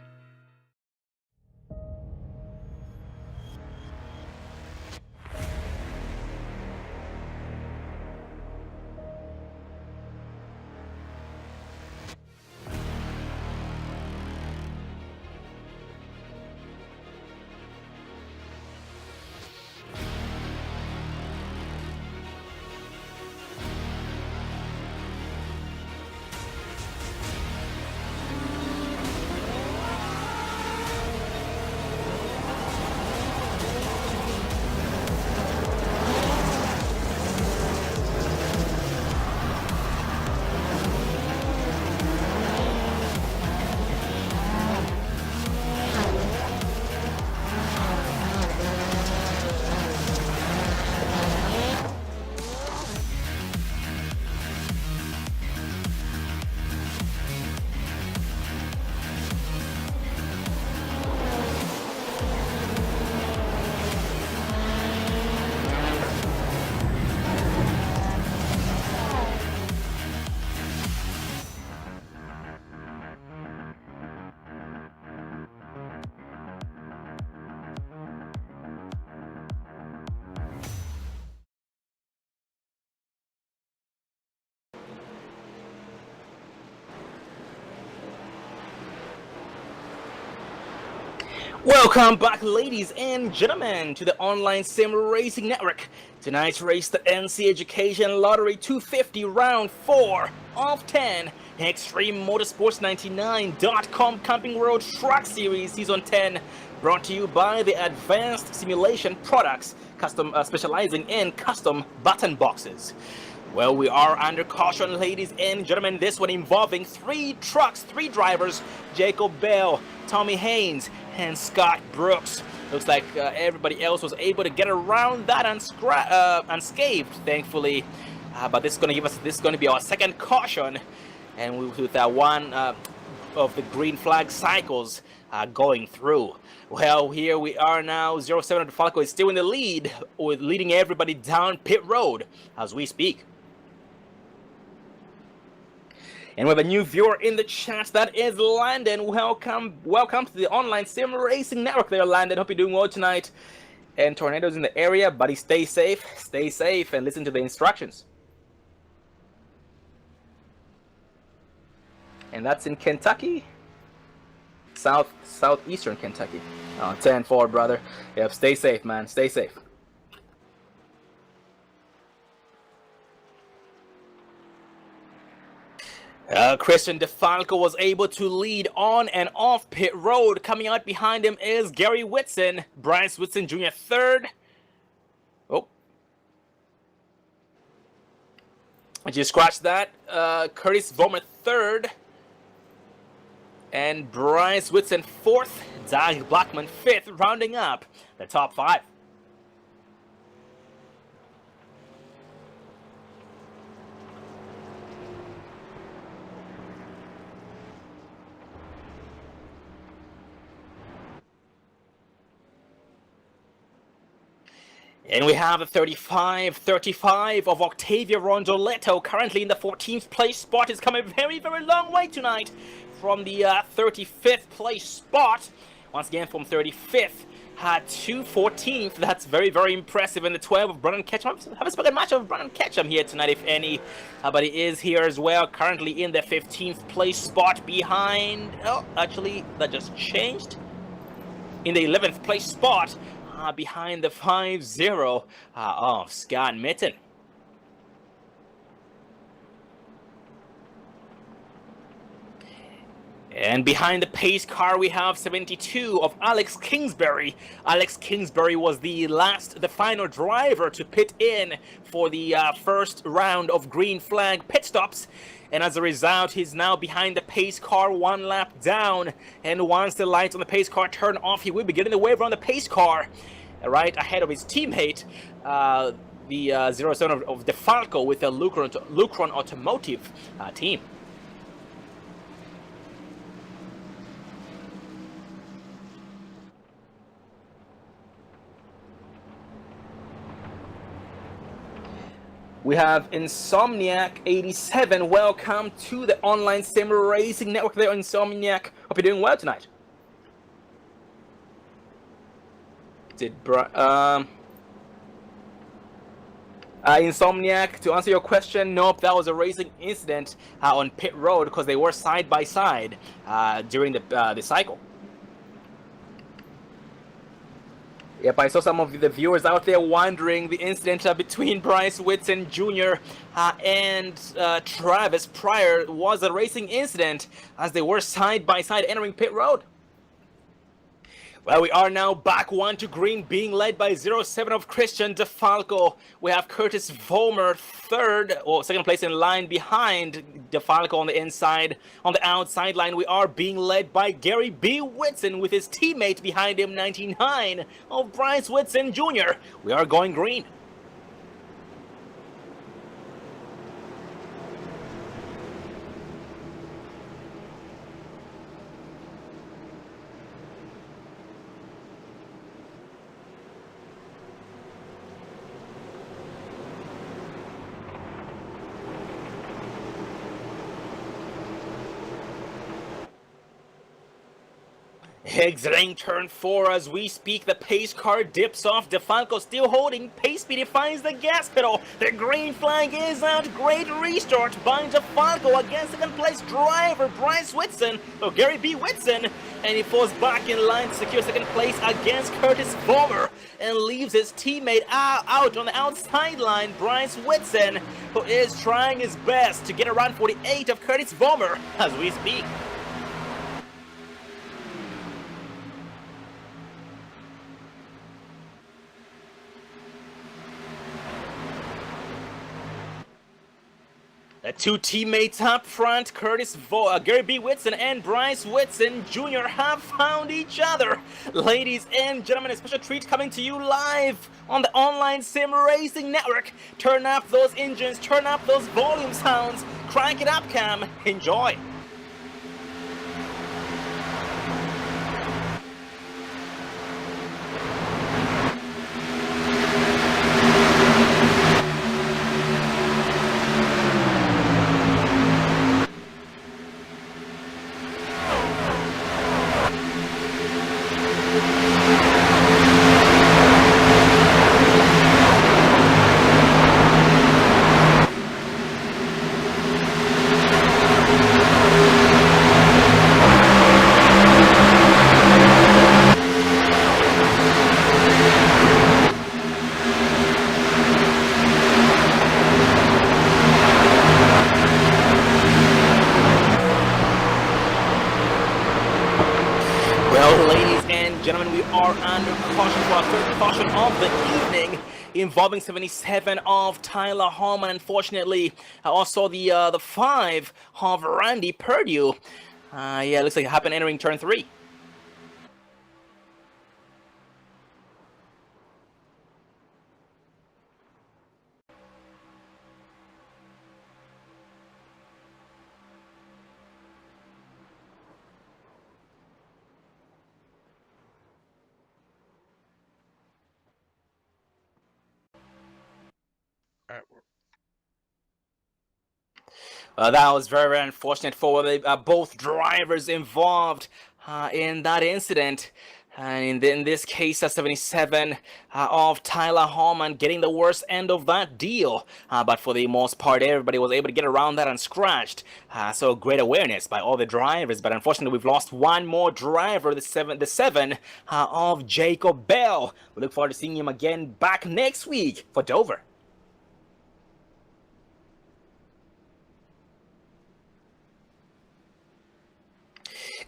Welcome back, ladies and gentlemen, to the Online Sim Racing Network. Tonight's race, the NC Education Lottery 250 Round 4 of 10 Extreme Motorsports 99.com Camping World Truck Series Season 10, brought to you by the Advanced Simulation Products, specializing in custom button boxes. Well, we are under caution, ladies and gentlemen. This one involving 3 trucks, 3 drivers: Jacob Bell, Tommy Haynes, and Scott Brooks. Looks like everybody else was able to get around that unscathed, thankfully. But this is going to be our second caution, and with one of the green flag cycles going through. Well, here we are now. 07 DeFalco is still in the lead, with leading everybody down pit road as we speak. And we have a new viewer in the chat. That is Landon. Welcome to the Online Sim Racing Network there, Landon. Hope you're doing well tonight. And tornadoes in the area, buddy. Stay safe, and listen to the instructions. And that's in Kentucky, southeastern Kentucky. 10-4, brother. Yep, stay safe, man. Stay safe. Christian DeFalco was able to lead on and off pit road. Coming out behind him is Gary Whitson. Bryce Whitson Jr. third. Oh. I just scratched that. Curtis Vollmer third. And Bryce Whitson fourth. Doug Blackman fifth, rounding up the top 5. And we have a 35 of Octavia Rondoletto, currently in the 14th place spot. Is coming a very, very long way tonight from the 35th place spot. Once again, from 35th to 14th. That's very, very impressive. And the 12 of Brandon Ketchum. I haven't spoken much of Brandon Ketchum here tonight, if any. But he is here as well, currently in the 15th place spot behind... Oh, actually, that just changed. In the 11th place spot. Behind the 5-0 of Scott Mitten. And behind the pace car, we have 72 of Alex Kingsbury. Alex Kingsbury was the final driver to pit in for the first round of green flag pit stops. And as a result, he's now behind the pace car, 1 lap down. And once the lights on the pace car turn off, he will be getting the wave around the pace car, right ahead of his teammate, the 07 of DeFalco with the Lucron Automotive team. We have Insomniac87. Welcome to the Online Sim Racing Network there, Insomniac. Hope you're doing well tonight. Insomniac, to answer your question, nope, that was a racing incident on pit road because they were side by side during the cycle. Yep, I saw some of the viewers out there wondering the incident between Bryce Whitson Jr. And Travis Pryor was a racing incident as they were side by side entering pit road. Well, we are now back 1 to green, being led by 07 of Christian DeFalco. We have Curtis Vollmer second place in line behind DeFalco on the inside. On the outside line, we are being led by Gary B. Whitson with his teammate behind him, 99 of Bryce Whitson Jr. We are going green. Exiting turn 4 as we speak, the pace car dips off. DeFalco still holding. Pace speed defines the gas pedal. The green flag is out. Great restart by DeFalco against second place driver Bryce Whitson, or Gary B. Whitson, and he falls back in line to secure second place against Curtis Vollmer and leaves his teammate out on the outside line, Bryce Whitson, who is trying his best to get around 48 of Curtis Vollmer as we speak. The two teammates up front, Gary B. Whitson and Bryce Whitson Jr. have found each other. Ladies and gentlemen, a special treat coming to you live on the Online Sim Racing Network. Turn up those engines, turn up those volume sounds, crank it up, Cam. Enjoy. Involving 77 of Tyler Harmon, unfortunately. Also the 5 of Randy Perdue. Yeah, looks like it happened entering turn 3. That was very, very unfortunate for both drivers involved in that incident. And in this case, 77 of Tyler Harmon getting the worst end of that deal. But for the most part, everybody was able to get around that unscratched. So great awareness by all the drivers. But unfortunately, we've lost one more driver, the 7 of Jacob Bell. We look forward to seeing him again back next week for Dover.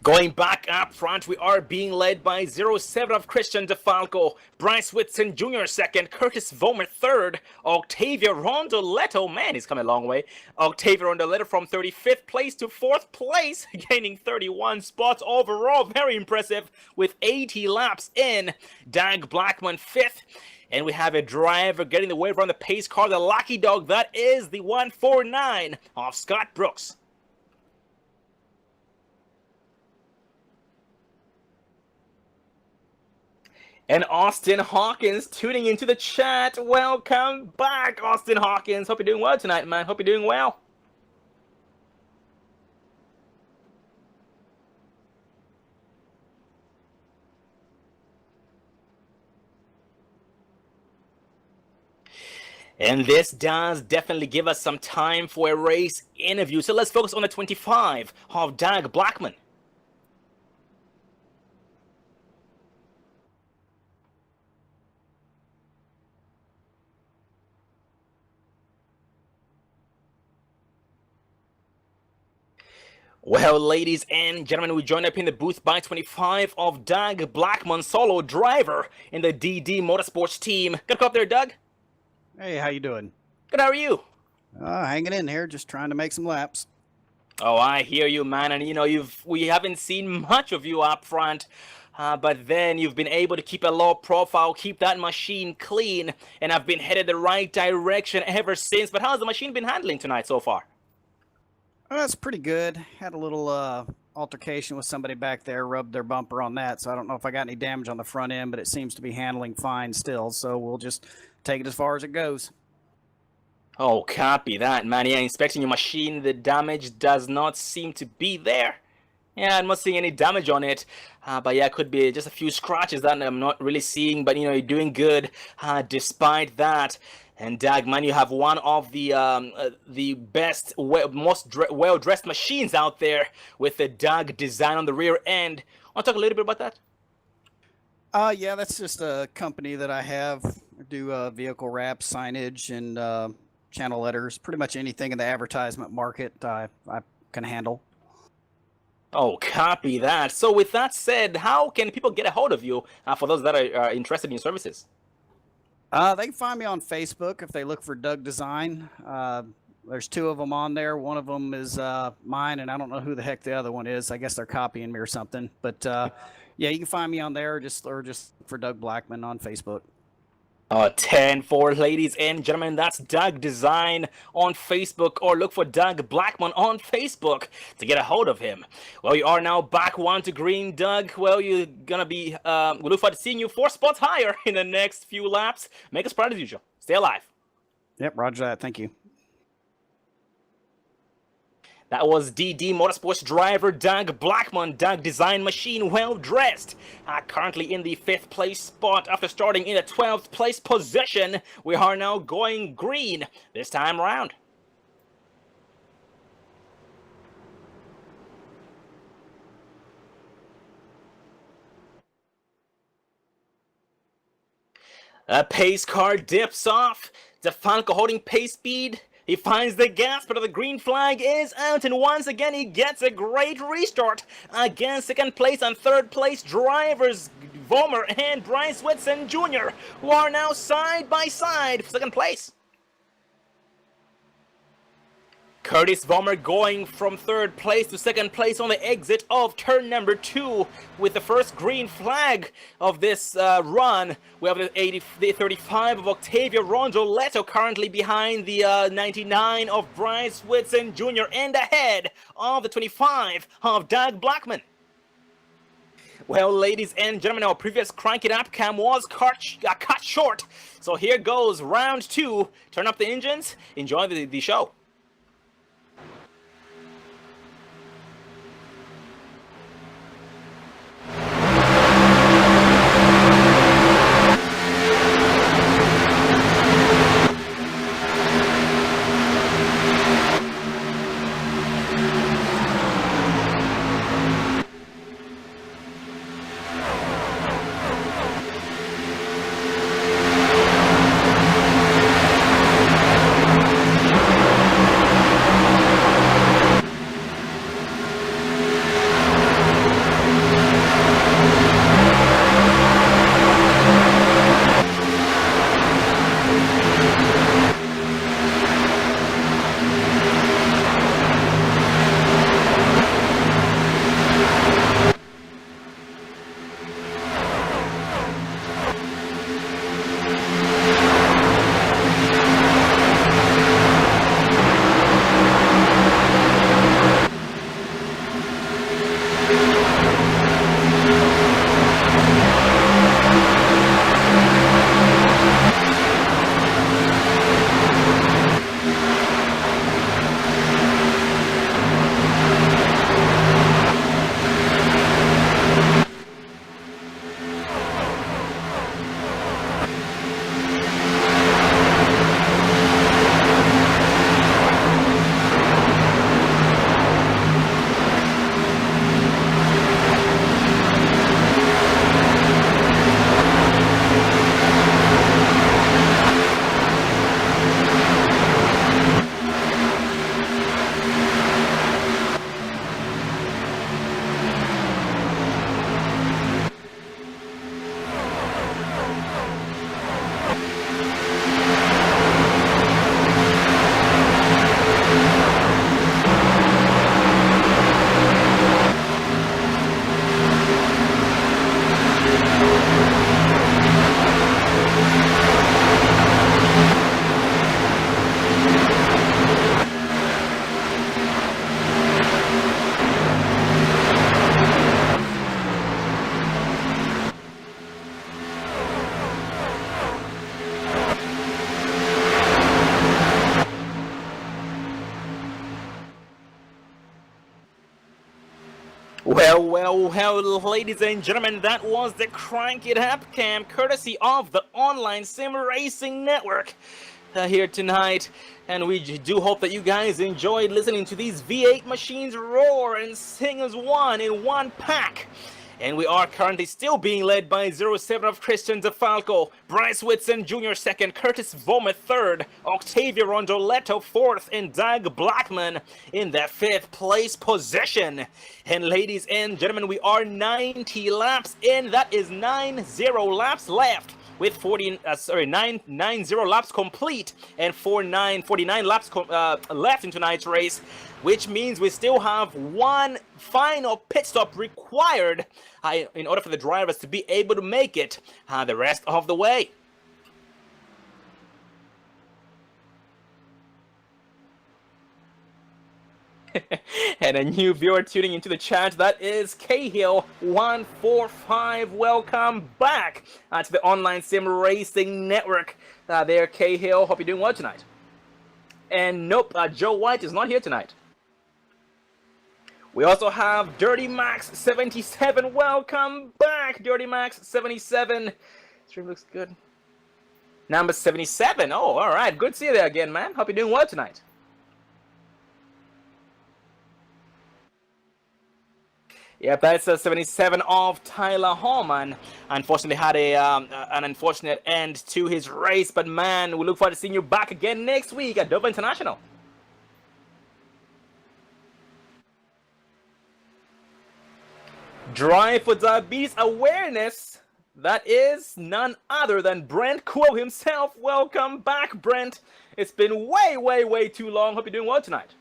Going back up front, we are being led by 07 of Christian DeFalco, Bryce Whitson Jr. second, Curtis Vollmer third, Octavio Rondoletto, man, he's coming a long way. Octavio Rondoletto from 35th place to 4th place, gaining 31 spots overall. Very impressive with 80 laps in. Doug Blackman 5th. And we have a driver getting the way around the pace car, the lucky dog. That is the 149 of Scott Brooks. And Austin Hawkins tuning into the chat. Welcome back, Austin Hawkins. Hope you're doing well tonight, man. Hope you're doing well. And this does definitely give us some time for a race interview. So let's focus on the 25 of Doug Blackman. Well, ladies and gentlemen, we joined up in the booth by 25 of Doug Blackman, solo driver in the DD Motorsports team. Good call up there, Doug. Hey, how you doing? Good, how are you? Hanging in here, just trying to make some laps. Oh, I hear you, man. And you know, we haven't seen much of you up front, but then you've been able to keep a low profile, keep that machine clean, and have been headed the right direction ever since. But how's the machine been handling tonight so far? That's pretty good. Had a little altercation with somebody back there, rubbed their bumper on that, so I don't know if I got any damage on the front end, but it seems to be handling fine still, so we'll just take it as far as it goes. Oh, copy that, man. Yeah, inspecting your machine, the damage does not seem to be there. Yeah, I'm not seeing any damage on it, but yeah, it could be just a few scratches that I'm not really seeing, but you know, you're doing good despite that. And Doug, man, you have one of the best, most well-dressed machines out there with the Doug design on the rear end. Want to talk a little bit about that? Yeah, that's just a company that I have. I do vehicle wraps, signage, and channel letters. Pretty much anything in the advertisement market I can handle. Oh, copy that. So with that said, how can people get a hold of you for those that are interested in your services? They can find me on Facebook if they look for Doug Design. There's two of them on there. One of them is mine, and I don't know who the heck the other one is. I guess they're copying me or something. But yeah, you can find me on there, or just for Doug Blackman on Facebook. 10-4, ladies and gentlemen, that's Doug Design on Facebook, or look for Doug Blackman on Facebook to get a hold of him. Well, you are now back one to green, Doug. Well, you're gonna be, we look forward to seeing you 4 spots higher in the next few laps. Make us proud as usual. Stay alive. Yep, roger that. Thank you. That was DD Motorsports driver Doug Blackman, Doug Design machine, well dressed. Currently in the 5th place spot after starting in the 12th place position. We are now going green this time around. A pace car dips off. DeFalco holding pace speed. He finds the gas, but the green flag is out, and once again he gets a great restart against 2nd place and 3rd place drivers Vollmer and Bryce Whitson Jr., who are now side by side for 2nd place. Curtis Vollmer going from 3rd place to 2nd place on the exit of turn number 2 with the first green flag of this run. We have the 35 of Octavio Rondoletto currently behind the 99 of Bryce Whitson Jr. and ahead of the 25 of Doug Blackman. Well, ladies and gentlemen, our previous Crank It Up cam was cut short. So here goes round 2. Turn up the engines, enjoy the show. Well, ladies and gentlemen, that was the Crank It Up Cam, courtesy of the Online Sim Racing Network here tonight. And we do hope that you guys enjoyed listening to these V8 machines roar and sing as one in one pack. And we are currently still being led by 07 of Christian DeFalco, Bryce Whitson Jr. second, Curtis Vomit third, Octavio Rondoletto fourth, and Doug Blackman in the 5th place position. And ladies and gentlemen, we are 90 laps in. That is 90 laps left, with 90 laps complete and 49 laps left in tonight's race, which means we still have one final pit stop required in order for the drivers to be able to make it the rest of the way. And a new viewer tuning into the chat, that is Cahill145. Welcome back to the Online Sim Racing Network. There, Cahill. Hope you're doing well tonight. And nope, Joe White is not here tonight. We also have Dirty Max 77. Welcome back, Dirty Max 77. Stream looks good. Number 77. Oh, all right. Good to see you there again, man. Hope you're doing well tonight. Yep, that's 77 of Tyler Harmon. Unfortunately, had an unfortunate end to his race, but man, we look forward to seeing you back again next week at Dover International. Drive for Diabetes Awareness. That is none other than Brent Kuo himself. Welcome back, Brent. It's been way too long. Hope you're doing well tonight.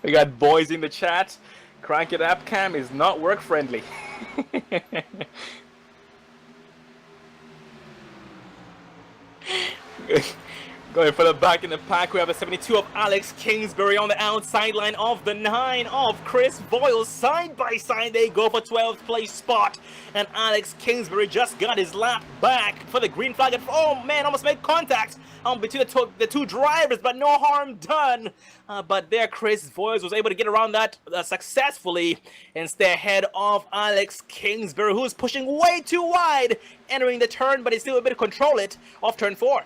We got boys in the chat. Crank It Up Cam is not work friendly. Going further back in the pack, we have a 72 of Alex Kingsbury on the outside line of the 9 of Chris Boyle. Side by side, they go for 12th place spot. And Alex Kingsbury just got his lap back for the green flag. And, oh man, almost made contact between the two drivers, but no harm done. But there, Chris Boyle was able to get around that successfully and stay ahead of Alex Kingsbury, who's pushing way too wide, entering the turn, but he's still able to control it off turn 4.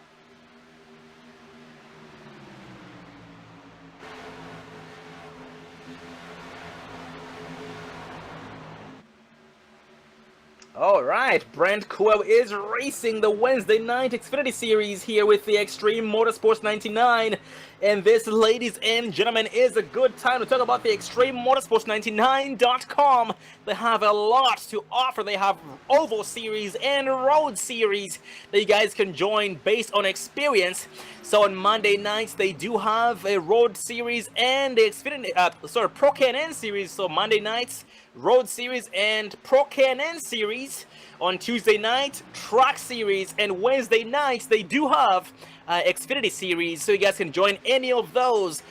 Alright, Brent Kuo is racing the Wednesday night Xfinity Series here with the Extreme Motorsports 99. And this, ladies and gentlemen, is a good time to talk about the Extreme Motorsports 99.com. They have a lot to offer. They have Oval Series and Road Series that you guys can join based on experience. So on Monday nights, they do have a Road Series and the Xfinity, Pro Can-N Series. So Monday nights, Road Series and Pro Can-N Series. On Tuesday night, Track Series, and Wednesday nights they do have Xfinity Series, so you guys can join any of those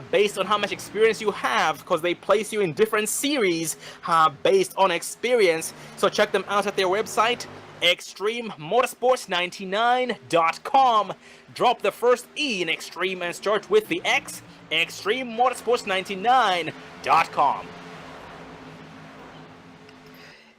based on how much experience you have, because they place you in different series based on experience. So check them out at their website, extrememotorsports99.com. Drop the first E in Extreme and start with the X, extrememotorsports99.com.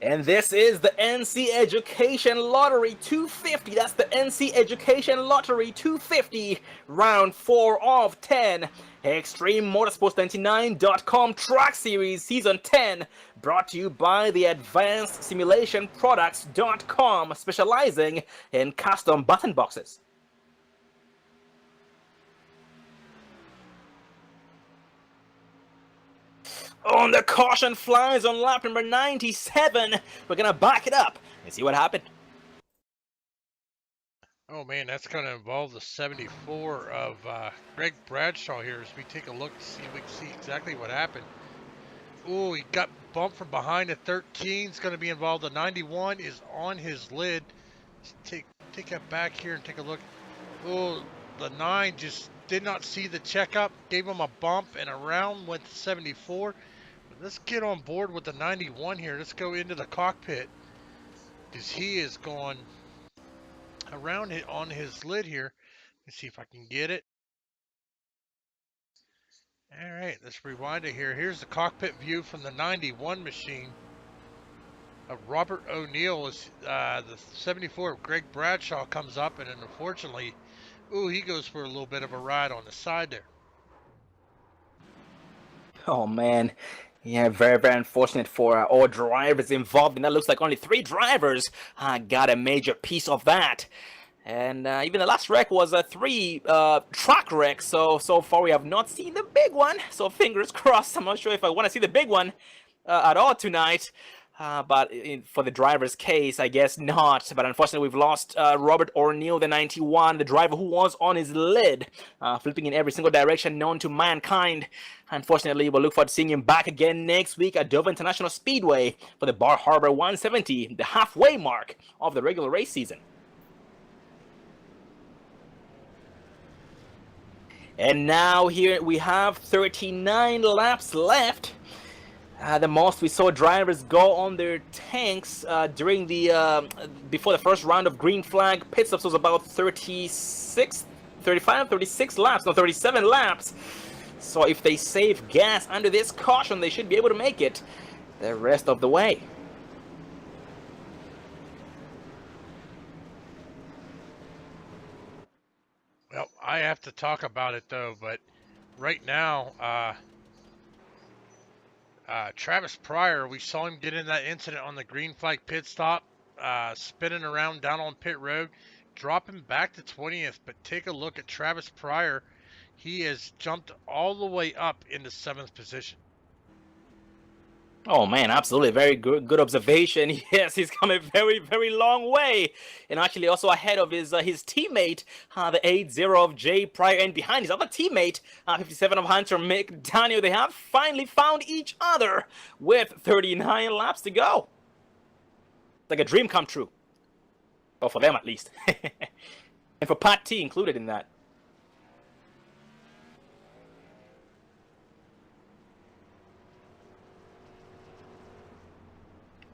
And this is the NC Education Lottery 250. That's the NC Education Lottery 250, round 4 of 10. ExtremeMotorsports99.com Track Series Season 10, brought to you by the Advanced Simulation Products.com, specializing in custom button boxes. On the caution flies on lap number 97. We're going to back it up and see what happened. Oh man, that's going to involve the 74 of Greg Bradshaw here as we take a look to see if we can see exactly what happened. Oh, he got bumped from behind. The 13 is going to be involved. The 91 is on his lid. Let's take that back here and take a look. Oh, the 9 just did not see the checkup, gave him a bump, and around went to 74. But let's get on board with the 91 here. Let's go into the cockpit, because he is going around it on his lid here. Let's see if I can get it. All right, let's rewind it here. Here's the cockpit view from the 91 machine. Robert O'Neill is the 74 of Greg Bradshaw comes up, and then unfortunately, he goes for a little bit of a ride on the side there. Oh man, yeah, very, very unfortunate for all drivers involved, and that looks like only 3 drivers got a major piece of that. And even the last wreck was a 3 truck wreck, so far we have not seen the big one, so fingers crossed. I'm not sure if I want to see the big one at all tonight. But for the driver's case, I guess not. But unfortunately, we've lost Robert O'Neill, the 91, the driver who was on his lid, flipping in every single direction known to mankind. Unfortunately, we'll look forward to seeing him back again next week at Dover International Speedway for the Bar Harbor 170, the halfway mark of the regular race season. And now here we have 39 laps left. The most we saw drivers go on their tanks during the before the first round of green flag pit stops was about 36 laps, no, 37 laps. So if they save gas under this caution, they should be able to make it the rest of the way. Well, I have to talk about it though, but right now, Travis Pryor, we saw him get in that incident on the green flag pit stop, spinning around down on pit road, dropping back to 20th. But take a look at Travis Pryor. He has jumped all the way up into 7th position. Oh man, absolutely, very good observation. Yes, he's come a very, very long way, and actually also ahead of his teammate, the 80 of Jay Pryor, and behind his other teammate, 57 of Hunter McDaniel. They have finally found each other with 39 laps to go. Like a dream come true, well, for them at least, and for Pat T included in that.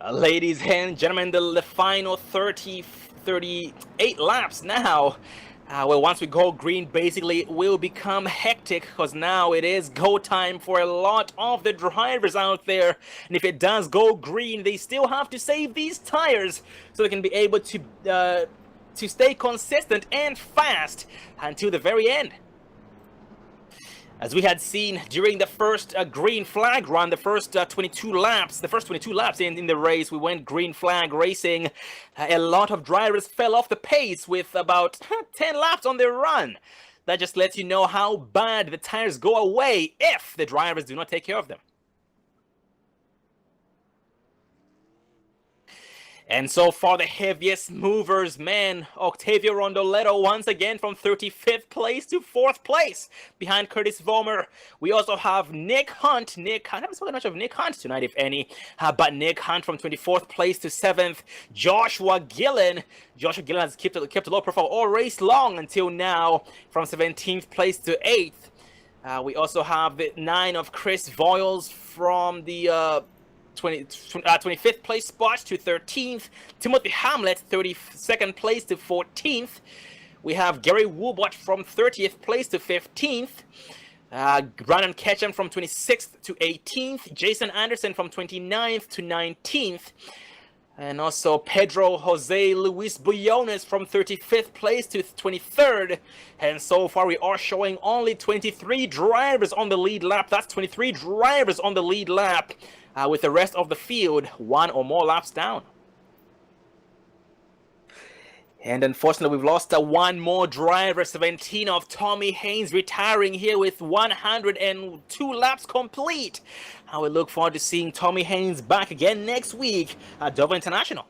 Ladies and gentlemen, the final 38 laps now. Well, once we go green, basically it will become hectic, because now it is go time for a lot of the drivers out there. And if it does go green, they still have to save these tires so they can be able to stay consistent and fast until the very end. As we had seen during the first green flag run, the first 22 laps in the race, we went green flag racing. A lot of drivers fell off the pace with about 10 laps on their run. That just lets you know how bad the tires go away if the drivers do not take care of them. And so far, the heaviest movers, man, Octavio Rondoletto once again from 35th place to 4th place behind Curtis Vollmer. We also have Nick Hunt. I haven't spoken much of Nick Hunt tonight, if any, but Nick Hunt from 24th place to 7th. Joshua Gillen has kept a low profile all race long until now, from 17th place to 8th. We also have the 9 of Chris Voiles from the 25th place spot to 13th. Timothy Hamlet, 32nd place to 14th. We have Gary Woolbot from 30th place to 15th. Brandon Ketchum from 26th to 18th. Jason Anderson from 29th to 19th. And also Pedro Jose Luis Bullones from 35th place to 23rd. And so far we are showing only 23 drivers on the lead lap. That's 23 drivers on the lead lap, with the rest of the field 1 or more laps down. And unfortunately, we've lost one more driver, 17 of Tommy Haynes, retiring here with 102 laps complete. I will look forward to seeing Tommy Haynes back again next week at Dover International.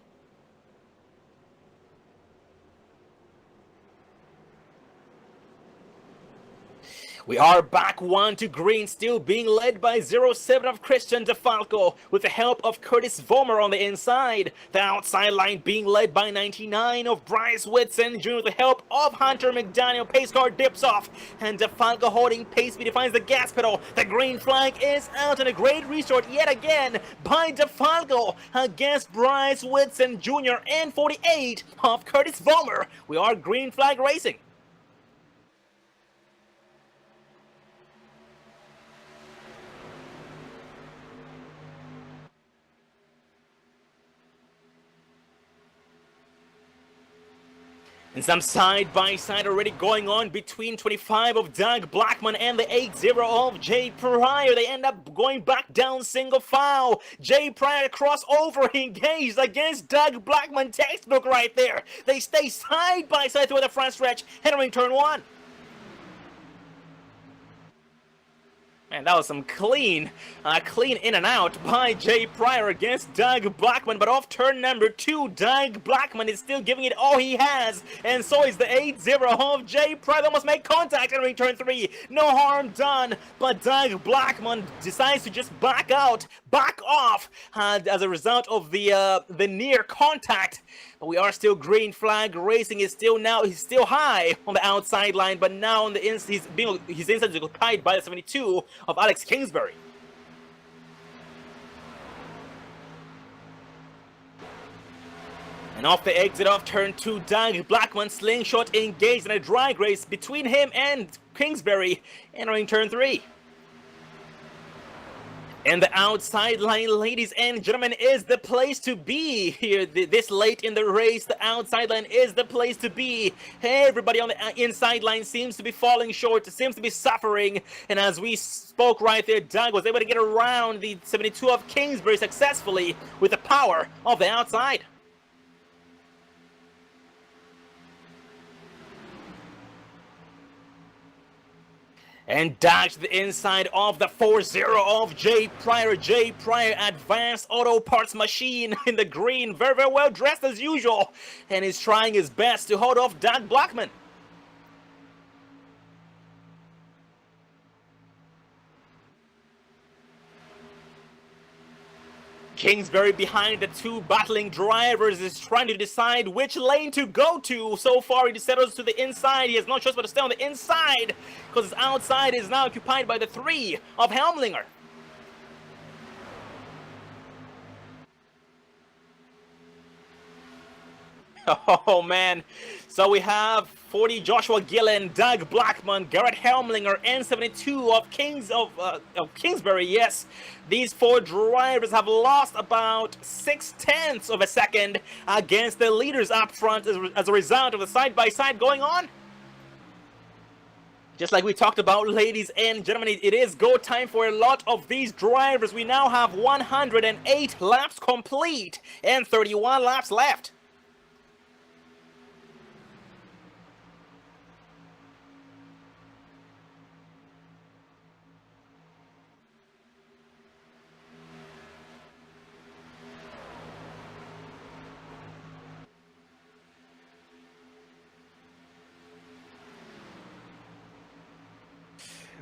We are back 1 to green, still being led by 07 of Christian DeFalco with the help of Curtis Vollmer on the inside. The outside line being led by 99 of Bryce Whitson Jr. with the help of Hunter McDaniel. Pace car dips off and DeFalco holding pace speed defines the gas pedal. The green flag is out and a great restart yet again by DeFalco against Bryce Whitson Jr. and 48 of Curtis Vollmer. We are green flag racing. And some side-by-side already going on between 25 of Doug Blackman and the 8-0 of Jay Pryor. They end up going back down single file. Jay Pryor crossover engaged against Doug Blackman. Textbook right there. They stay side-by-side through the front stretch, entering turn 1. Man, that was some clean in and out by Jay Pryor against Doug Blackman. But off turn number 2, Doug Blackman is still giving it all he has. And so is the 8-0 of Jay Pryor. They almost make contact entering turn 3. No harm done. But Doug Blackman decides to just back off as a result of the near contact. But we are still green flag racing. He's still high on the outside line, but now on the his inside is occupied by the 72 of Alex Kingsbury. And off the exit of turn 2, Doug Blackman slingshot engaged in a drag race between him and Kingsbury, entering turn 3. And the outside line, ladies and gentlemen, is the place to be here this late in the race. The outside line is the place to be. Everybody on the inside line seems to be falling short, seems to be suffering. And as we spoke right there, Doug was able to get around the 72 of Kingsbury successfully with the power of the outside. And dash to the inside of the 4-0 of Jay Pryor. Jay Pryor, Advanced Auto Parts Machine in the green, very, very well dressed as usual. And he's trying his best to hold off Doug Blackman. Kingsbury behind the 2 battling drivers is trying to decide which lane to go to. So far, he settles to the inside. He has no choice but to stay on the inside because his outside is now occupied by the 3 of Helmlinger. Oh man, so we have 40 Joshua Gillen, Doug Blackman, Garrett Helmlinger, and 72 of Kingsbury. Yes, these 4 drivers have lost about 0.6 of a second against the leaders up front as a result of the side-by-side going on. Just like we talked about, ladies and gentlemen, it is go time for a lot of these drivers. We now have 108 laps complete and 31 laps left.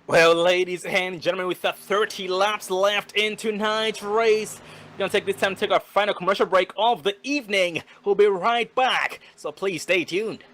Well, ladies and gentlemen, with 30 laps left in tonight's race, we're going to take this time to take our final commercial break of the evening. We'll be right back, so please stay tuned.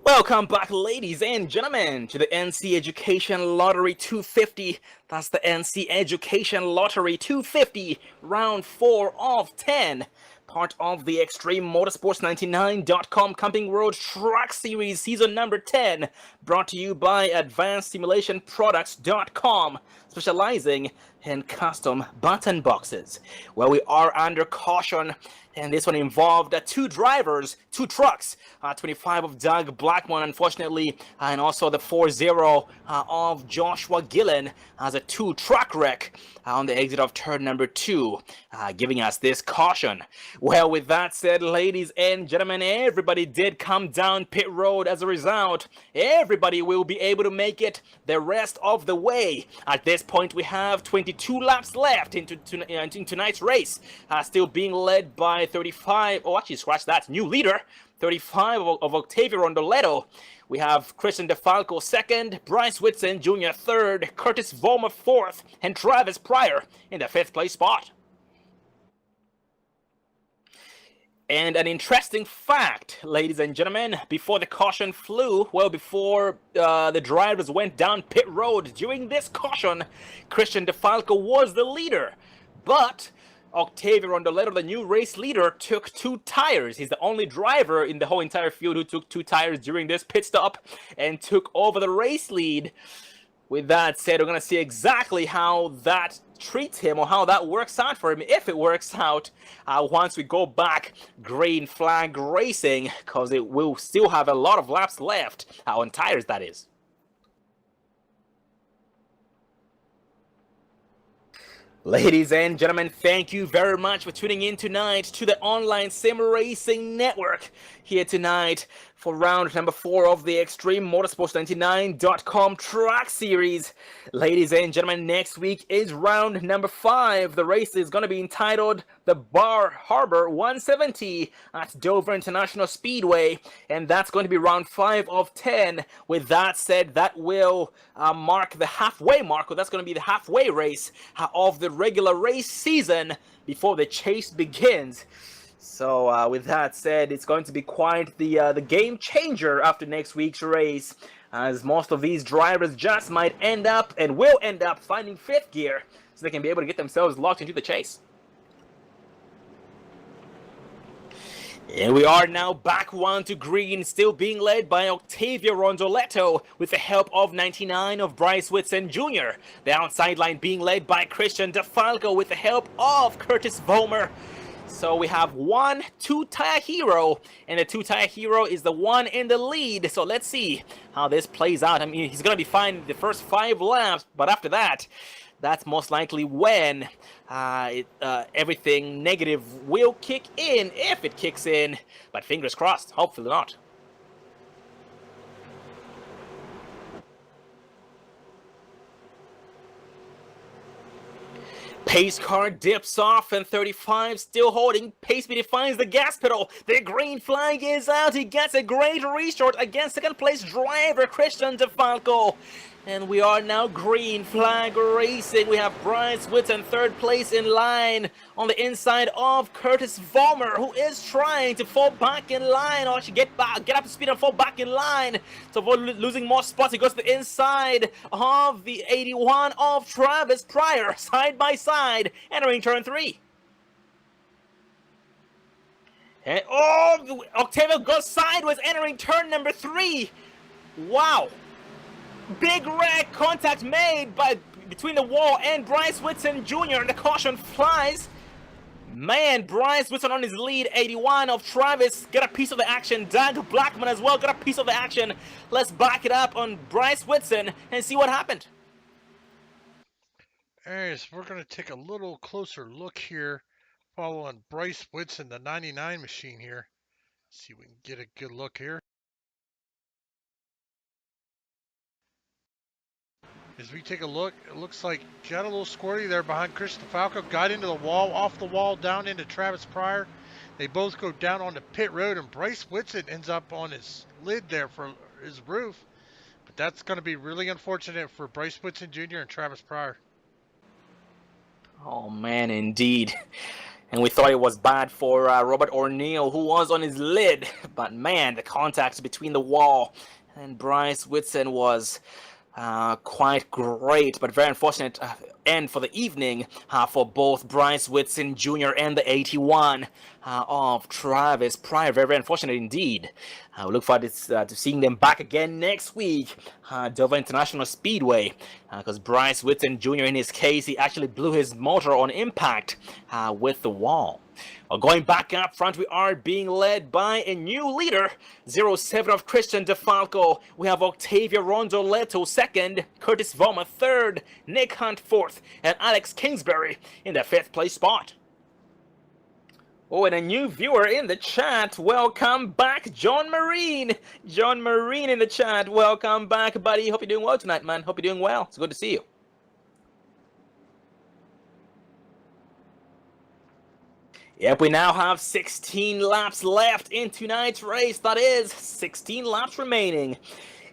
Welcome back, ladies and gentlemen, to the NC Education Lottery 250. That's the NC Education Lottery 250, round 4 of 10. Part of the Extreme Motorsports 99.com Camping World Track Series Season number 10, brought to you by AdvancedSimulationProducts.com, specializing in custom button boxes. Well, we are under caution, and this one involved 2 drivers, 2 trucks, 25 of Doug Blackmon, unfortunately, and also the 40 of Joshua Gillen as a 2 truck wreck on the exit of turn number 2, giving us this caution. Well, with that said, ladies and gentlemen, everybody did come down pit road as a result. Everybody will be able to make it the rest of the way. At this point, we have 22 laps left into tonight's race, still being led by 35, oh, actually, scratch that, new leader, 35 of Octavio Rondoletto. We have Christian DeFalco 2nd, Bryce Whitson Jr. 3rd, Curtis Vollmer 4th, and Travis Pryor in the 5th place spot. And an interesting fact, ladies and gentlemen, before the caution flew, well, before the drivers went down pit road, during this caution, Christian DeFalco was the leader. But Octavio Rondoletto, the new race leader, took 2 tires. He's the only driver in the whole entire field who took 2 tires during this pit stop and took over the race lead. With that said, we're going to see exactly how that treats him or how that works out for him, if it works out, once we go back green flag racing, because it will still have a lot of laps left on tires, that is. Ladies and gentlemen, thank you very much for tuning in tonight to the Online Sim Racing Network here tonight for round number 4 of the Extreme Motorsports 99.com Track Series. Ladies and gentlemen, next week is round number 5. The race is going to be entitled the Bar Harbor 170 at Dover International Speedway, and that's going to be round 5 of 10. With that said, that will mark the halfway mark, or that's going to be the halfway race of the regular race season before the chase begins. So with that said, it's going to be quite the game changer after next week's race, as most of these drivers just might end up and will end up finding 5th gear so they can be able to get themselves locked into the chase. And we are now back 1 to green, still being led by Octavio Rondoletto with the help of 99 of Bryce Whitson Jr. The outside line being led by Christian DeFalco with the help of Curtis Vollmer. So we have 1 2-tire hero, and the 2-tire hero is the one in the lead. So let's see how this plays out. I mean, he's going to be fine the first 5 laps, but after that, that's most likely when everything negative will kick in, if it kicks in. But fingers crossed, hopefully not. Pace car dips off, and 35 still holding. Paceby defines the gas pedal. The green flag is out. He gets a great restart against 2nd place driver Christian DeFalco. And we are now green flag racing. We have Bryce Whitson 3rd place in line on the inside of Curtis Vollmer, who is trying to fall back in line, or actually get up to speed and fall back in line. So avoid losing more spots, he goes to the inside of the 81 of Travis Pryor, side by side, entering turn 3. And Octavio goes sideways, entering turn number 3. Wow. Big red contact made between the wall and Bryce Whitson Jr. and the caution flies. Man, Bryce Whitson on his lead. 81 of Travis got a piece of the action. Doug Blackmon as well got a piece of the action. Let's back it up on Bryce Whitson and see what happened. Alright, so we're going to take a little closer look here, following Bryce Whitson, the 99 machine here. See if we can get a good look here. As we take a look, it looks like got a little squirty there behind Chris DeFalco, got into the wall, off the wall, down into Travis Pryor. They both go down on the pit road, and Bryce Whitson ends up on his lid there for his roof. But that's going to be really unfortunate for Bryce Whitson Jr. and Travis Pryor. Oh man, indeed. And we thought it was bad for Robert O'Neill, who was on his lid. But man, the contact between the wall and Bryce Whitson was quite great, but very unfortunate end for the evening for both Bryce Whitson Jr. and the 81 of Travis Pryor. Very, very unfortunate indeed. We look forward to seeing them back again next week, Dover International Speedway, because Bryce Whitson Jr. in his case, he actually blew his motor on impact with the wall. Going back up front, we are being led by a new leader, 07 of Christian DeFalco. We have Octavio Rondoletto second, Curtis Vollmer third, Nick Hunt fourth, and Alex Kingsbury in the 5th place spot. Oh, and a new viewer in the chat. Welcome back, John Marine. John Marine in the chat. Welcome back, buddy. Hope you're doing well tonight, man. Hope you're doing well. It's good to see you. Yep, we now have 16 laps left in tonight's race. That is 16 laps remaining.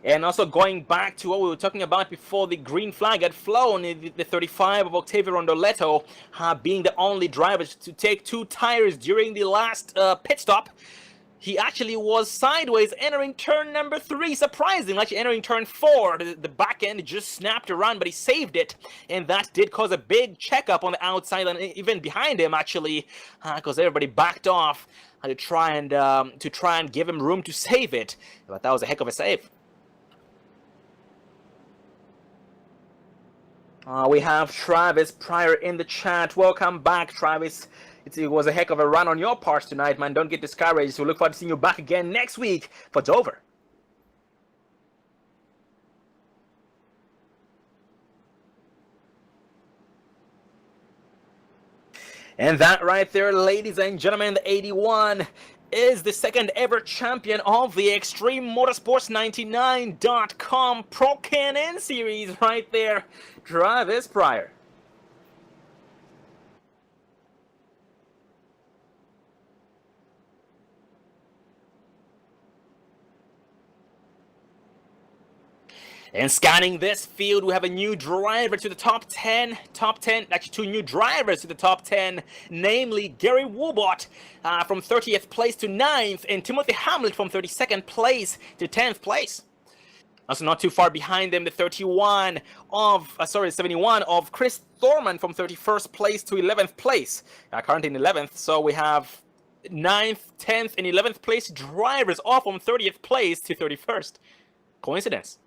And also going back to what we were talking about before the green flag had flown, the 35 of Octavio Rondoletto being the only driver to take 2 tires during the last pit stop. He actually was sideways entering turn number 3, surprising, actually entering turn 4. The back end just snapped around, but he saved it, and that did cause a big checkup on the outside and even behind him actually, because everybody backed off to try and give him room to save it. But that was a heck of a save. We have Travis Pryor in the chat. Welcome back, Travis. It was a heck of a run on your part tonight, man. Don't get discouraged. We look forward to seeing you back again next week for Dover. And that right there, ladies and gentlemen, the 81 is the second ever champion of the Extreme Motorsports 99.com Pro Can-Am Series right there, Travis Pryor. And scanning this field, we have a new driver to the top 10, actually 2 new drivers to the top 10, namely Gary Woolbot from 30th place to 9th, and Timothy Hamlet from 32nd place to 10th place. Also not too far behind them, the 71 of, 71 of Chris Thorman from 31st place to 11th place, currently in 11th, so we have 9th, 10th, and 11th place drivers all from 30th place to 31st. Coincidence?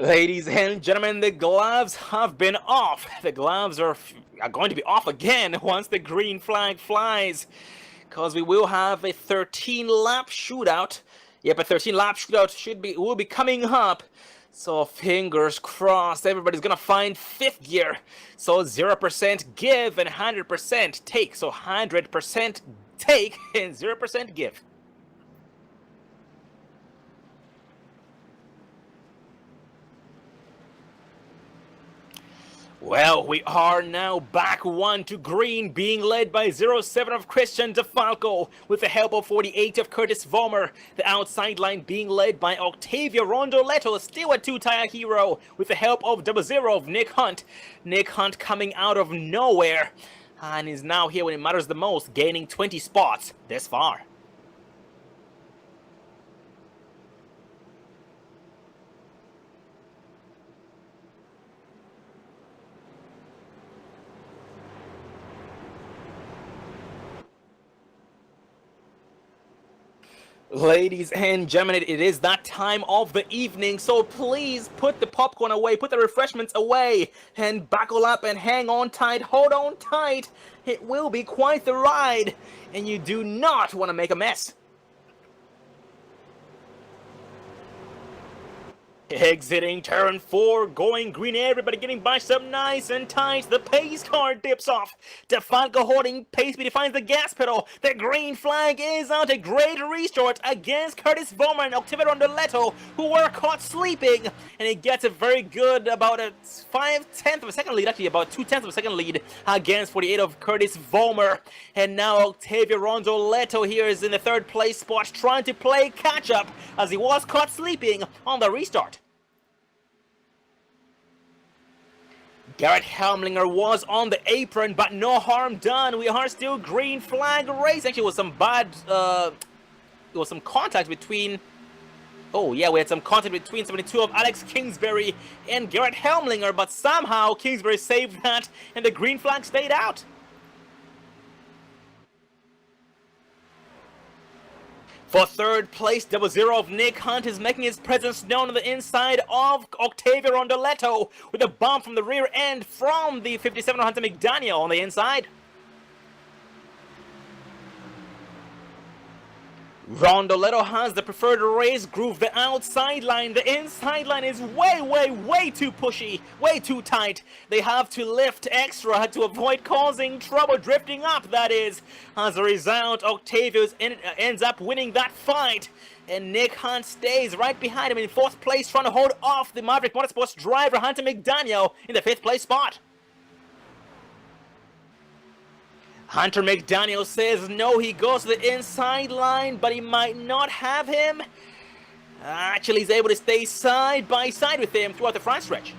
Ladies and gentlemen, the gloves have been off. The gloves are going to be off again once the green flag flies, because we will have a 13-lap shootout. Yep, a 13-lap shootout will be coming up. So fingers crossed, everybody's gonna find 5th gear. So 0% give and 100% take. So 100% take and 0% give. Well, we are now back 1 to green, being led by 07 of Christian DeFalco, with the help of 48 of Curtis Vollmer. The outside line being led by Octavio Rondoletto, still a 2-tire hero, with the help of 00 of Nick Hunt. Nick Hunt coming out of nowhere, and is now here when it matters the most, gaining 20 spots this far. Ladies and gentlemen, it is that time of the evening, so please put the popcorn away, put the refreshments away, and buckle up and hang on tight, hold on tight. It will be quite the ride, and you do not want to make a mess. Exiting turn 4, going green, everybody getting bunched up nice and tight. The pace car dips off. DeFalco holding pace, but he finds the gas pedal. The green flag is out. A great restart against Curtis Vollmer and Octavio Rondoletto, who were caught sleeping. And he gets a very good, about a 5/10 of a second lead, actually about 2/10 of a second lead against 48 of Curtis Vollmer. And now Octavio Rondoletto here is in the 3rd place spot, trying to play catch up as he was caught sleeping on the restart. Garrett Helmlinger was on the apron, but no harm done. We are still green flag race. Actually, it was some bad, it was some contact between, oh yeah, we had some contact between 72 of Alex Kingsbury and Garrett Helmlinger, but somehow Kingsbury saved that and the green flag stayed out. For third place, 00 of Nick Hunt is making his presence known on the inside of Octavio Rondoletto with a bump from the rear end from the 57 of Hunter McDaniel on the inside. Rondoletto has the preferred race groove, the outside line. The inside line is way too pushy, way too tight. They have to lift extra to avoid causing trouble, drifting up, that is. As a result, Octavio ends up winning that fight. And Nick Hunt stays right behind him in fourth place, trying to hold off the Maverick Motorsports driver, Hunter McDaniel, in the fifth place spot. Hunter McDaniel says no, he goes to the inside line, but he might not have him. Actually, he's able to stay side by side with him throughout the front stretch.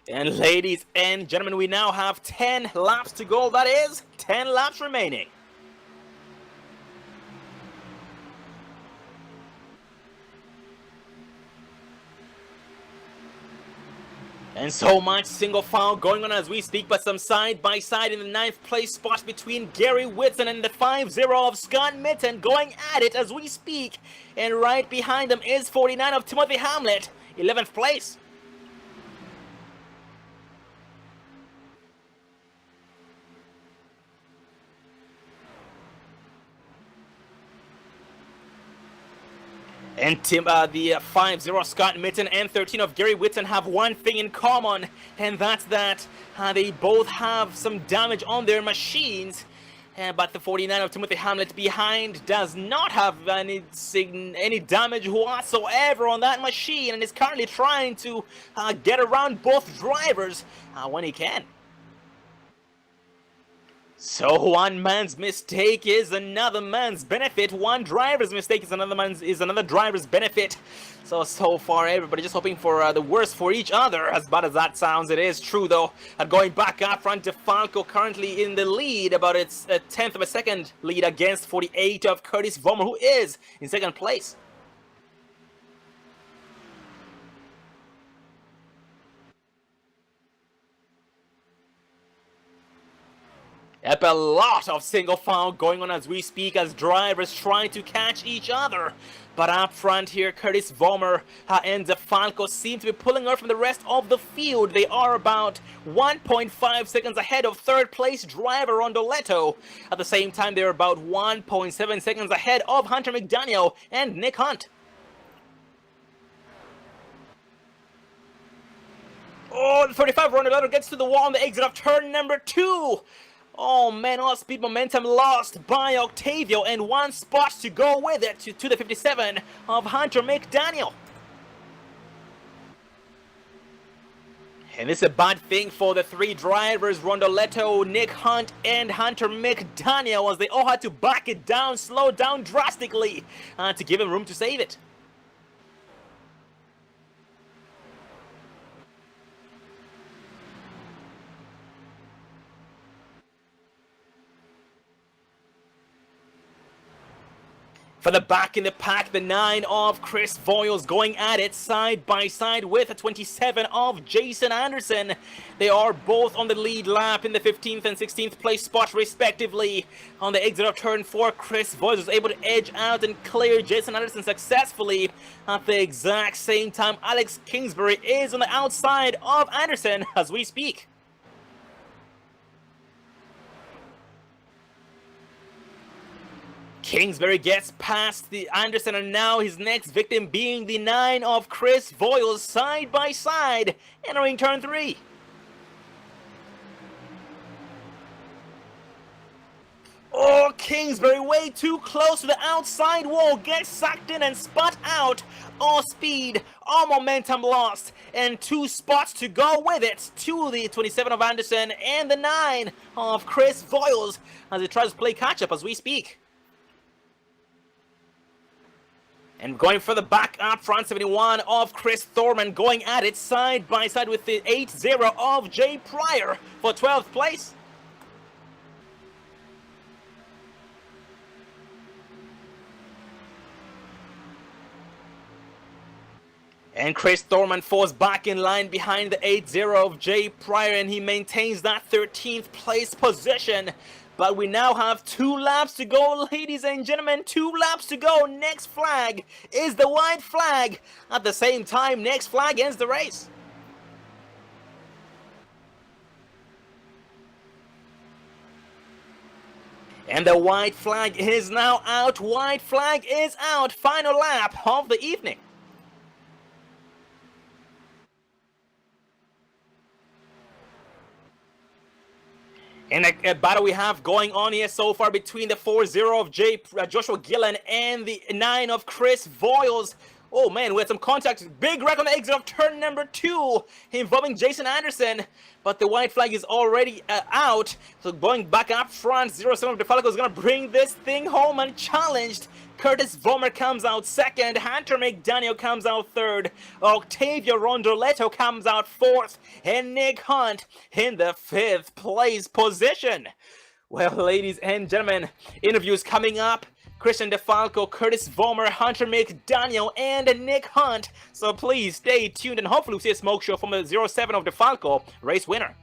And ladies and gentlemen, we now have 10 laps to go. That is 10 laps remaining. And so much single file going on as we speak, but some side by side in the 9th place spot between Gary Whitson and the 5-0 of Scott Mitten going at it as we speak. And right behind them is 49 of Timothy Hamlet, 11th place. And the 5-0 Scott Mitten and 13 of Gary Whitson have one thing in common, and that's that they both have some damage on their machines. But the 49 of Timothy Hamlet behind does not have any damage whatsoever on that machine, and is currently trying to get around both drivers when he can. So one man's mistake is another man's benefit. One driver's mistake is another driver's benefit. So far everybody just hoping for the worst for each other. As bad as that sounds, it is true though. Going back up front, DeFalco currently in the lead, about its 10th of a second lead against 48 of Curtis Vollmer, who is in second place. Yep, a lot of single file going on as we speak, as drivers trying to catch each other. But up front here, Curtis Vollmer and DeFalco seem to be pulling out from the rest of the field. They are about 1.5 seconds ahead of third place driver Rondoletto. At the same time, they're about 1.7 seconds ahead of Hunter McDaniel and Nick Hunt. Oh, the 35 Rondoletto gets to the wall on the exit of turn number 2. Oh man, all speed momentum lost by Octavio, and one spot to go with it to the 57 of Hunter McDaniel. And this is a bad thing for the three drivers, Rondoletto, Nick Hunt, and Hunter McDaniel, as they all had to back it down, slow down drastically to give him room to save it. For the back in the pack, the 9 of Chris Voiles going at it side by side with the 27 of Jason Anderson. They are both on the lead lap in the 15th and 16th place spot respectively. On the exit of turn 4, Chris Voiles was able to edge out and clear Jason Anderson successfully. At the exact same time, Alex Kingsbury is on the outside of Anderson as we speak. Kingsbury gets past the Anderson, and now his next victim being the 9 of Chris Voiles side by side, entering turn 3. Oh, Kingsbury way too close to the outside wall, gets sucked in and spun out. All speed All momentum lost, and 2 spots to go with it to the 27 of Anderson and the 9 of Chris Voiles as he tries to play catch-up as we speak. And going for the back up front, 71 of Chris Thorman going at it side by side with the 8-0 of Jay Pryor for 12th place. And Chris Thorman falls back in line behind the 8-0 of Jay Pryor, and he maintains that 13th place position. But we now have 2 laps to go, ladies and gentlemen. 2 laps to go. Next flag is the white flag. At the same time, next flag ends the race. And the white flag is now out. White flag is out. Final lap of the evening. And a battle we have going on here so far between the 4-0 of Joshua Gillen and the 9 of Chris Voiles. Oh man, we had some contact. Big wreck on the exit of turn number 2 involving Jason Anderson. But the white flag is already out. So going back up front, 07 of DeFalco is going to bring this thing home unchallenged. Curtis Vollmer comes out second. Hunter McDaniel comes out third. Octavio Rondoletto comes out fourth. And Nick Hunt in the 5th place position. Well, ladies and gentlemen, interviews coming up. Christian DeFalco, Curtis Vollmer, Hunter McDaniel, and Nick Hunt. So please stay tuned and hopefully we'll see a smoke show from the 07 of DeFalco race winner.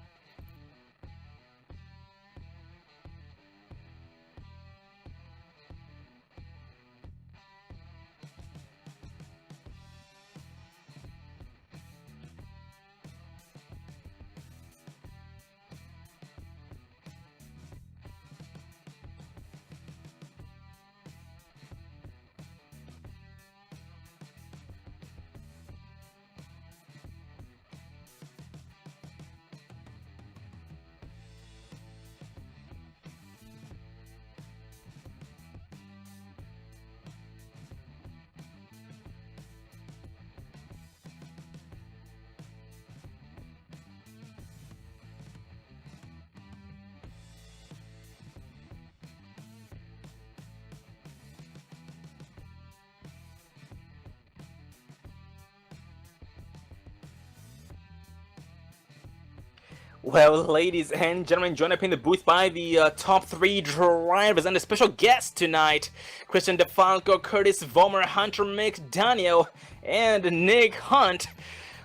Well, ladies and gentlemen, joined up in the booth by the top 3 drivers and a special guest tonight, Christian DeFalco, Curtis Vollmer, Hunter McDaniel, and Nick Hunt.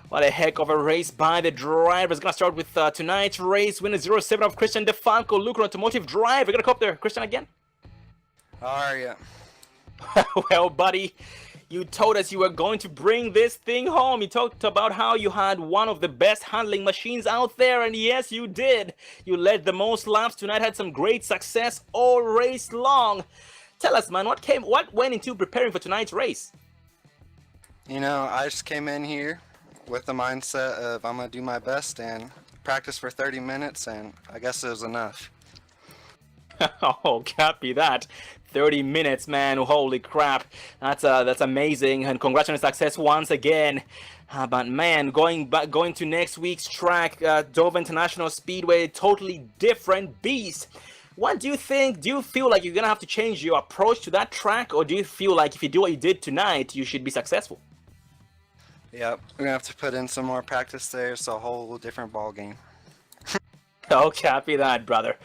What a heck of a race by the drivers. Gonna start with tonight's race winner, 07 of Christian DeFalco, Luker Automotive driver. Gonna come up there, Christian, again. How are you? Well, buddy, you told us you were going to bring this thing home. You talked about how you had one of the best handling machines out there, and yes, you did. You led the most laps tonight, had some great success all race long. Tell us, man, what went into preparing for tonight's race? You know, I just came in here with the mindset of I'm going to do my best and practice for 30 minutes, and I guess it was enough. Oh, copy that. 30 minutes, man. Holy crap. That's amazing, and congrats on the success once again. But man, going to next week's track, Dover International Speedway, totally different beast. What do you think? Do you feel like you're gonna have to change your approach to that track, or do you feel like if you do what you did tonight, you should be successful? Yep, we're gonna have to put in some more practice there. It's a whole different ball game. Oh, copy that, brother.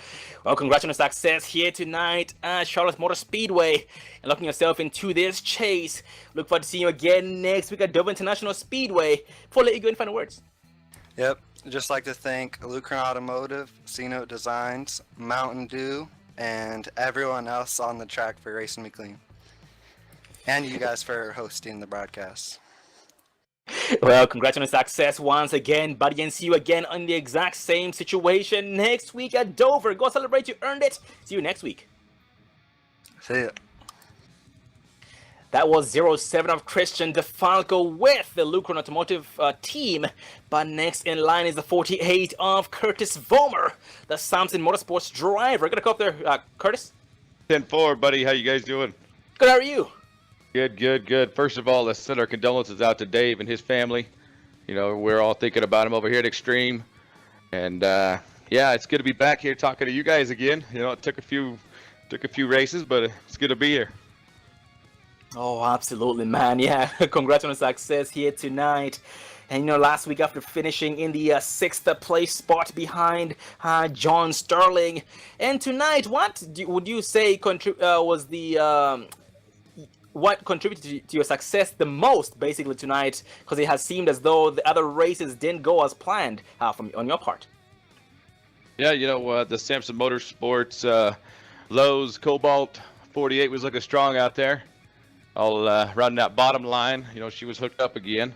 Well, congrats on the success here tonight at Charlotte Motor Speedway and locking yourself into this chase. Look forward to seeing you again next week at Dover International Speedway. Before I let you go in, final words. Yep, just like to thank Lucran Automotive, C-Note Designs, Mountain Dew, and everyone else on the track for racing me clean. And you guys for hosting the broadcast. Well, congrats on the success once again, buddy, and see you again on the exact same situation next week at Dover. Go celebrate, you earned it. See you next week. See ya. That was 07 of Christian DeFalco with the Lucran Automotive team. But next in line is the 48 of Curtis Vollmer, the Samson Motorsports driver. Gonna go up there, Curtis. 10-4, buddy. How you guys doing? Good, how are you? Good, good, good. First of all, let's send our condolences out to Dave and his family. You know, we're all thinking about him over here at Extreme. And yeah, it's good to be back here talking to you guys again. You know, it took a few races, but it's good to be here. Oh, absolutely, man. Yeah, congrats on the success here tonight. And last week after finishing in the sixth place spot behind John Sterling, and tonight, would you say was the what contributed to your success the most, basically tonight? Because it has seemed as though the other races didn't go as planned on your part. Yeah, the Samson Motorsports Lowe's Cobalt 48 was looking strong out there. All running that bottom line. She was hooked up again.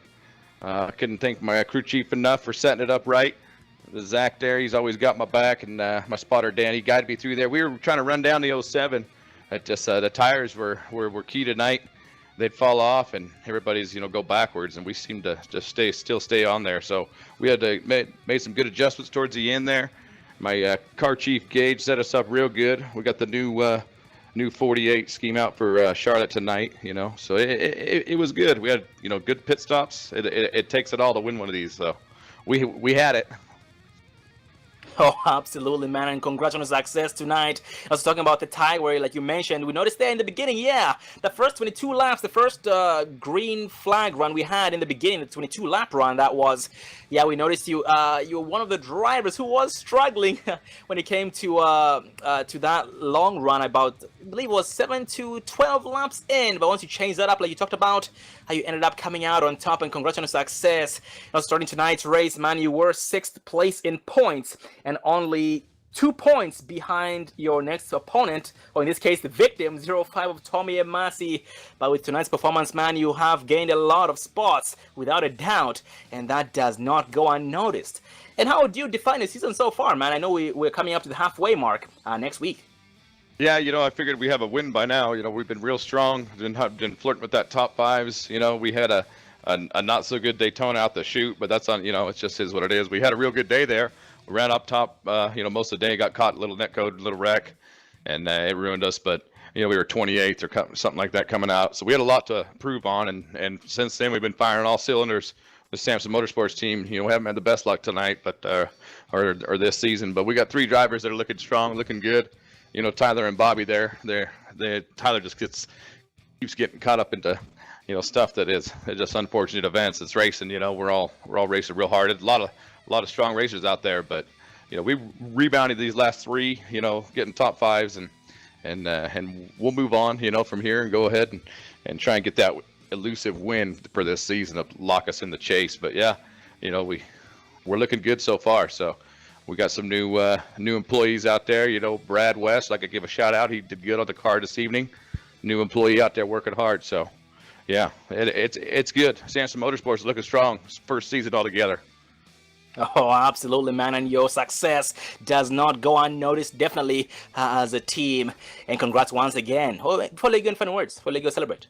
I couldn't thank my crew chief enough for setting it up right. The Zach there, he's always got my back, and my spotter Dan, he guided me through there. We were trying to run down the 07. It just the tires were key tonight. They'd fall off, and everybody's go backwards, and we seemed to just still stay on there. So we had to made some good adjustments towards the end there. My car chief Gage set us up real good. We got the new 48 scheme out for Charlotte tonight, so it was good. We had good pit stops. It takes it all to win one of these, so we had it. Oh, absolutely, man, and congrats on the success tonight. I was talking about the tire, like you mentioned. We noticed there in the beginning, the first 22 laps, the first green flag run we had in the beginning, the 22-lap run, that was, we noticed you were one of the drivers who was struggling when it came to that long run, I believe it was 7 to 12 laps in, but once you changed that up, like you talked about, how you ended up coming out on top, and congrats on the success. Starting tonight's race, man, you were 6th place in points, and only 2 points behind your next opponent, or in this case, the victim, 05 of Tommy Emasi. But with tonight's performance, man, you have gained a lot of spots, without a doubt, and that does not go unnoticed. And how do you define the season so far, man? I know we're coming up to the halfway mark next week. Yeah, I figured we have a win by now. We've been real strong, been flirting with that top fives. We had a not so good Daytona out the chute, but that's on, it's just is what it is. We had a real good day there. We ran up top, most of the day, got caught a little netcode, little wreck, and it ruined us. But, we were 28th or something like that coming out. So we had a lot to improve on. And since then, we've been firing all cylinders. The Samson Motorsports team, we haven't had the best luck tonight, but or this season. But we got 3 drivers that are looking strong, looking good. Tyler and Bobby there. Tyler just keeps getting caught up into, stuff that is just unfortunate events. It's racing. We're all racing real hard. A lot of strong racers out there, but we rebounded these last 3. Getting top 5s, and we'll move on. From here and go ahead and try and get that elusive win for this season to lock us in the chase. But yeah, we're looking good so far. So. We got some new employees out there. Brad West, I could give a shout out. He did good on the car this evening. New employee out there working hard. So, yeah, it's good. Samson Motorsports is looking strong. First season altogether. Oh, absolutely, man. And your success does not go unnoticed, definitely, as a team. And congrats once again. For Lego and final words. For Lego celebrate.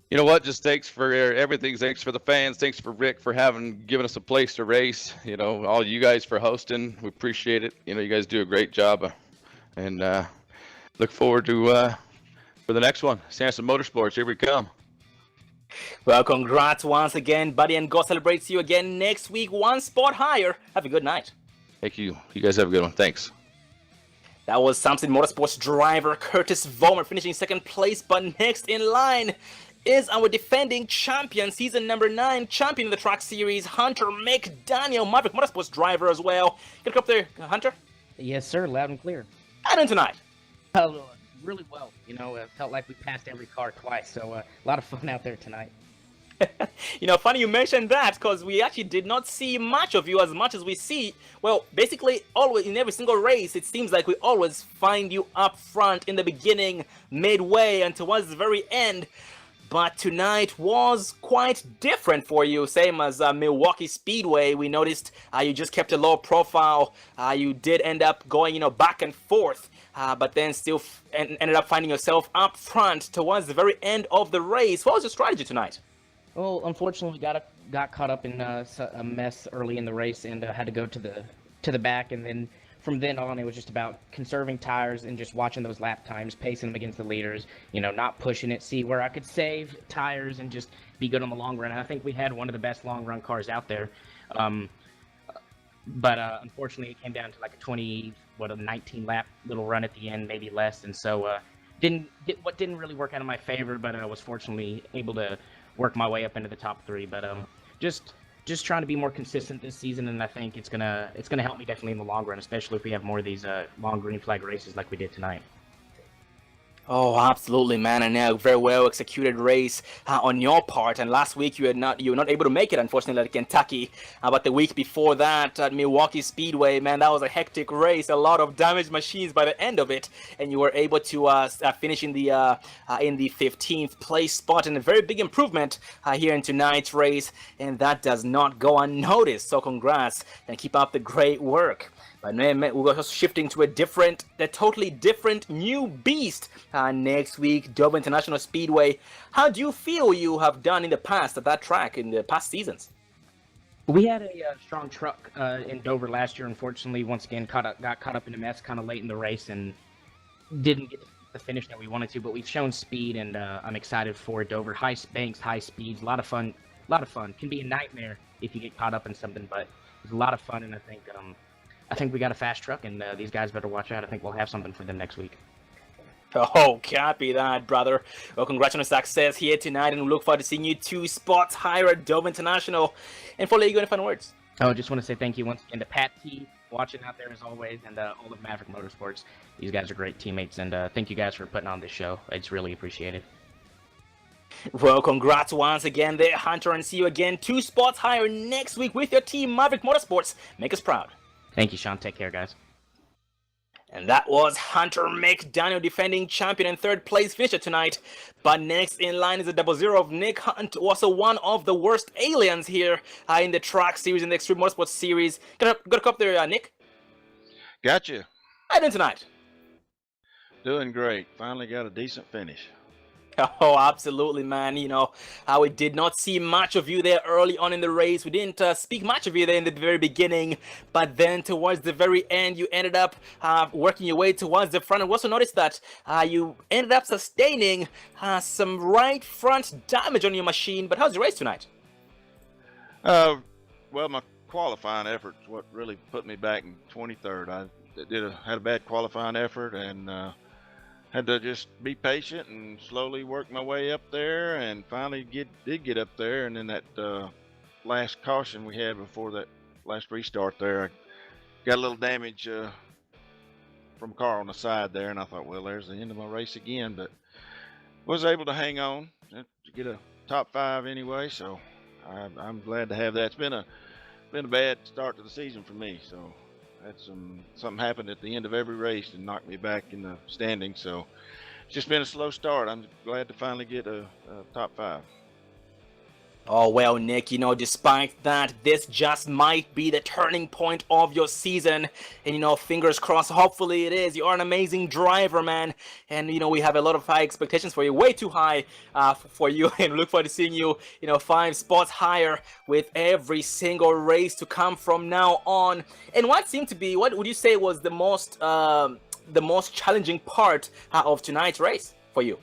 You know what? Just thanks for everything. Thanks for the fans. Thanks for Rick for given us a place to race. All you guys for hosting. We appreciate it. You guys do a great job, and look forward to for the next one. Samson Motorsports, here we come. Well, congrats once again, buddy, and go celebrate. See you again next week, 1 spot higher. Have a good night. Thank you. You guys have a good one. Thanks. That was Samson Motorsports driver Curtis Vollmer finishing 2nd place, but next in line is our defending champion, season number 9 champion of the Truck Series, Hunter McDaniel, Maverick Motorsports driver as well. Get up there, Hunter. Yes, sir. Loud and clear. How doing tonight? Really well. It felt like we passed every car twice, so a lot of fun out there tonight. Funny you mentioned that, because we actually did not see much of you as much as we see. Well, basically, always in every single race, it seems like we always find you up front in the beginning, midway, and towards the very end. But tonight was quite different for you, same as Milwaukee Speedway. We noticed you just kept a low profile. You did end up going, back and forth, but then still ended up finding yourself up front towards the very end of the race. What was your strategy tonight? Well, unfortunately, got caught up in a mess early in the race and had to go to the back, and then from then on, it was just about conserving tires and just watching those lap times, pacing them against the leaders, not pushing it, see where I could save tires and just be good on the long run. And I think we had one of the best long run cars out there. But unfortunately, it came down to like a 19 lap little run at the end, maybe less. And so what didn't really work out in my favor, but I was fortunately able to work my way up into the top 3. But just trying to be more consistent this season, and I think it's gonna help me definitely in the long run, especially if we have more of these long green flag races like we did tonight. Oh, absolutely, man, and a very well executed race on your part. And last week you were not able to make it, unfortunately, at Kentucky. But the week before that at Milwaukee Speedway, man, that was a hectic race. A lot of damaged machines by the end of it, and you were able to finish in the 15th place spot, and a very big improvement here in tonight's race. And that does not go unnoticed. So congrats, and keep up the great work. But man, we're also shifting to a totally different new beast next week, Dover International Speedway. How do you feel you have done in the past at that track in the past seasons? We had a strong truck in Dover last year. Unfortunately, once again, got caught up in a mess kind of late in the race and didn't get the finish that we wanted to. But we've shown speed, and I'm excited for Dover. High banks, high speeds, a lot of fun. Can be a nightmare if you get caught up in something, but it's a lot of fun, and I think we got a fast truck, and these guys better watch out. I think we'll have something for them next week. Oh, copy that, brother. Well, congrats on the success here tonight, and we look forward to seeing you 2 spots higher at Dover International. And for you, go any final words? I just want to say thank you once again to Pat T, watching out there as always, and all of Maverick Motorsports. These guys are great teammates, and thank you guys for putting on this show. It's really appreciated. Well, congrats once again there, Hunter, and see you again 2 spots higher next week with your team, Maverick Motorsports. Make us proud. Thank you, Sean. Take care, guys. And that was Hunter McDaniel, defending champion and 3rd place finisher tonight. But next in line is a 0-0 of Nick Hunt, also one of the worst aliens here in the track series, in the Extreme Motorsports series. Got a cup there, Nick? Gotcha. How you doing tonight? Doing great. Finally got a decent finish. Oh, absolutely, man. We did not see much of you there early on in the race. We didn't speak much of you there in the very beginning, but then towards the very end, you ended up working your way towards the front. And we also noticed that you ended up sustaining some right front damage on your machine. But how's the race tonight? Well, my qualifying effort's what really put me back in 23rd. I had a bad qualifying effort, and had to just be patient and slowly work my way up there, and finally did get up there. And then that last caution we had before that last restart there, I got a little damage from a car on the side there, and I thought, well, there's the end of my race again, but was able to hang on to get a top 5 anyway, so I'm glad to have that. It's been a bad start to the season for me, so had something happened at the end of every race and knocked me back in the standings, so it's just been a slow start. I'm glad to finally get a top 5. Oh, well, Nick, despite that, this just might be the turning point of your season. And, fingers crossed, hopefully it is. You're an amazing driver, man. And, we have a lot of high expectations for you, way too high for you. And look forward to seeing you, 5 spots higher with every single race to come from now on. And what would you say was the most challenging part of tonight's race for you?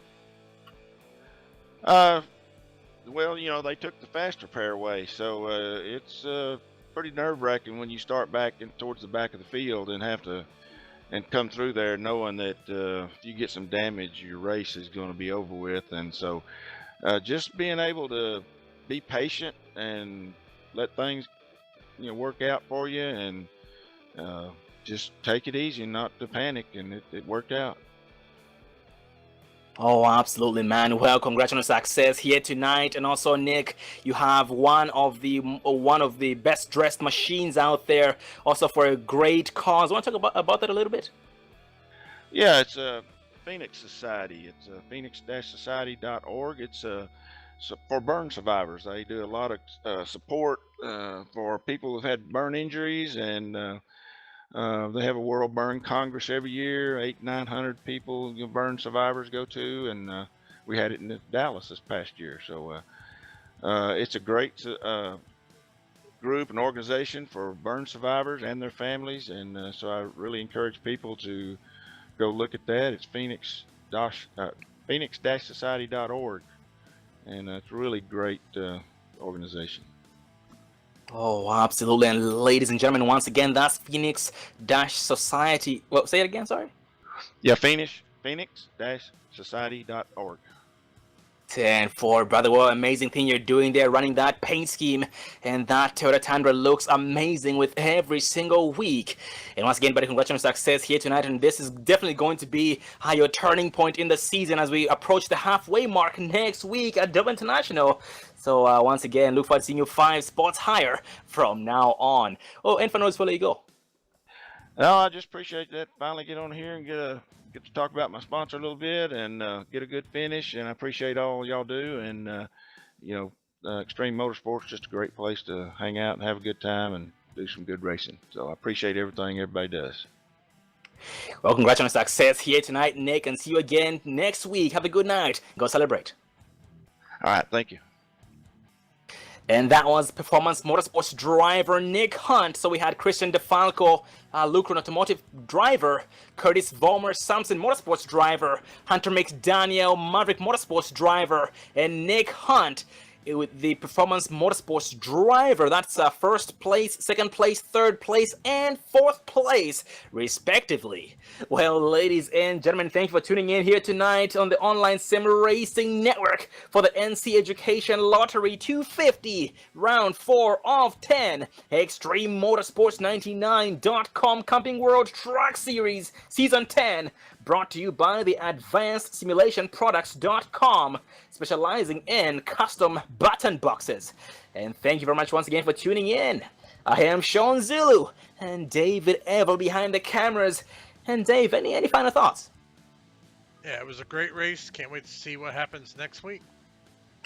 Well, they took the fast repair away, so it's pretty nerve-wracking when you start back towards the back of the field and come through there knowing that if you get some damage, your race is going to be over with. And so just being able to be patient and let things work out for you, and just take it easy and not to panic, and it worked out. Oh, absolutely, man. Well, congrats on the success here tonight. And also, Nick, you have one of the best dressed machines out there, also for a great cause. Want to talk about that a little bit? Yeah, it's a Phoenix Society. It's phoenix-society.org. It's for burn survivors. They do a lot of support for people who've had burn injuries, and they have a World Burn Congress every year. 800-900 people, burn survivors go to, and we had it in Dallas this past year. So it's a great group and organization for burn survivors and their families, and so I really encourage people to go look at that. It's phoenix-society.org, and it's a really great organization. Oh, absolutely. And ladies and gentlemen, once again, that's Phoenix-Society. Well, say it again, sorry. Yeah, phoenix-society.org. 10-4, brother. What an amazing thing you're doing there, running that paint scheme. And that Toyota Tundra looks amazing with every single week. And once again, buddy, congratulations on success here tonight. And this is definitely going to be your turning point in the season as we approach the halfway mark next week at Dublin International. So once again, look forward to seeing you 5 spots higher from now on. Oh, and Fanos, before I let you go. No, I just appreciate that. Finally get on here and get to talk about my sponsor a little bit and get a good finish. And I appreciate all y'all do. And Extreme Motorsports, just a great place to hang out and have a good time and do some good racing. So I appreciate everything everybody does. Well, congratulations on success here tonight, Nick, and see you again next week. Have a good night. Go celebrate. All right, thank you. And that was Performance Motorsports driver Nick Hunt. So we had Christian DeFalco, Lucron Automotive driver, Curtis Vollmer, Samson Motorsports driver, Hunter McDaniel, Maverick Motorsports driver, and Nick Hunt with the Performance Motorsports driver. That's first place, second place, third place, and fourth place, respectively. Well, ladies and gentlemen, thank you for tuning in here tonight on the Online Sim Racing Network for the NC Education Lottery 250, round 4 of 10, Extreme Motorsports 99.com Camping World Truck Series, Season 10, brought to you by the AdvancedSimulationProducts.com, specializing in custom button boxes. And thank you very much once again for tuning in. I am Sean Zulu, and David Evel behind the cameras. And Dave, any final thoughts? Yeah, it was a great race. Can't wait to see what happens next week.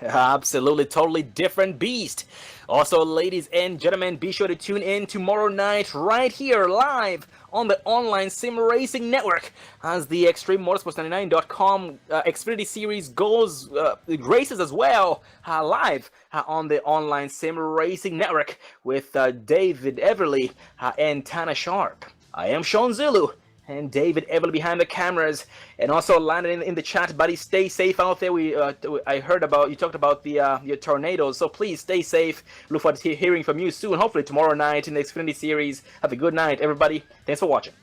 Absolutely, totally different beast. Also, ladies and gentlemen, be sure to tune in tomorrow night right here live on the Online Sim Racing Network as the Extreme Motorsports 99.com Xfinity Series goes races as well live on the Online Sim Racing Network with David Everly and Tana Sharp. I am Sean Zulu. And David Evel behind the cameras, and also landed in the chat, buddy. Stay safe out there. I heard about you talked about the your tornadoes, so please stay safe. Look forward to hearing from you soon. Hopefully tomorrow night in the Xfinity Series. Have a good night, everybody. Thanks for watching.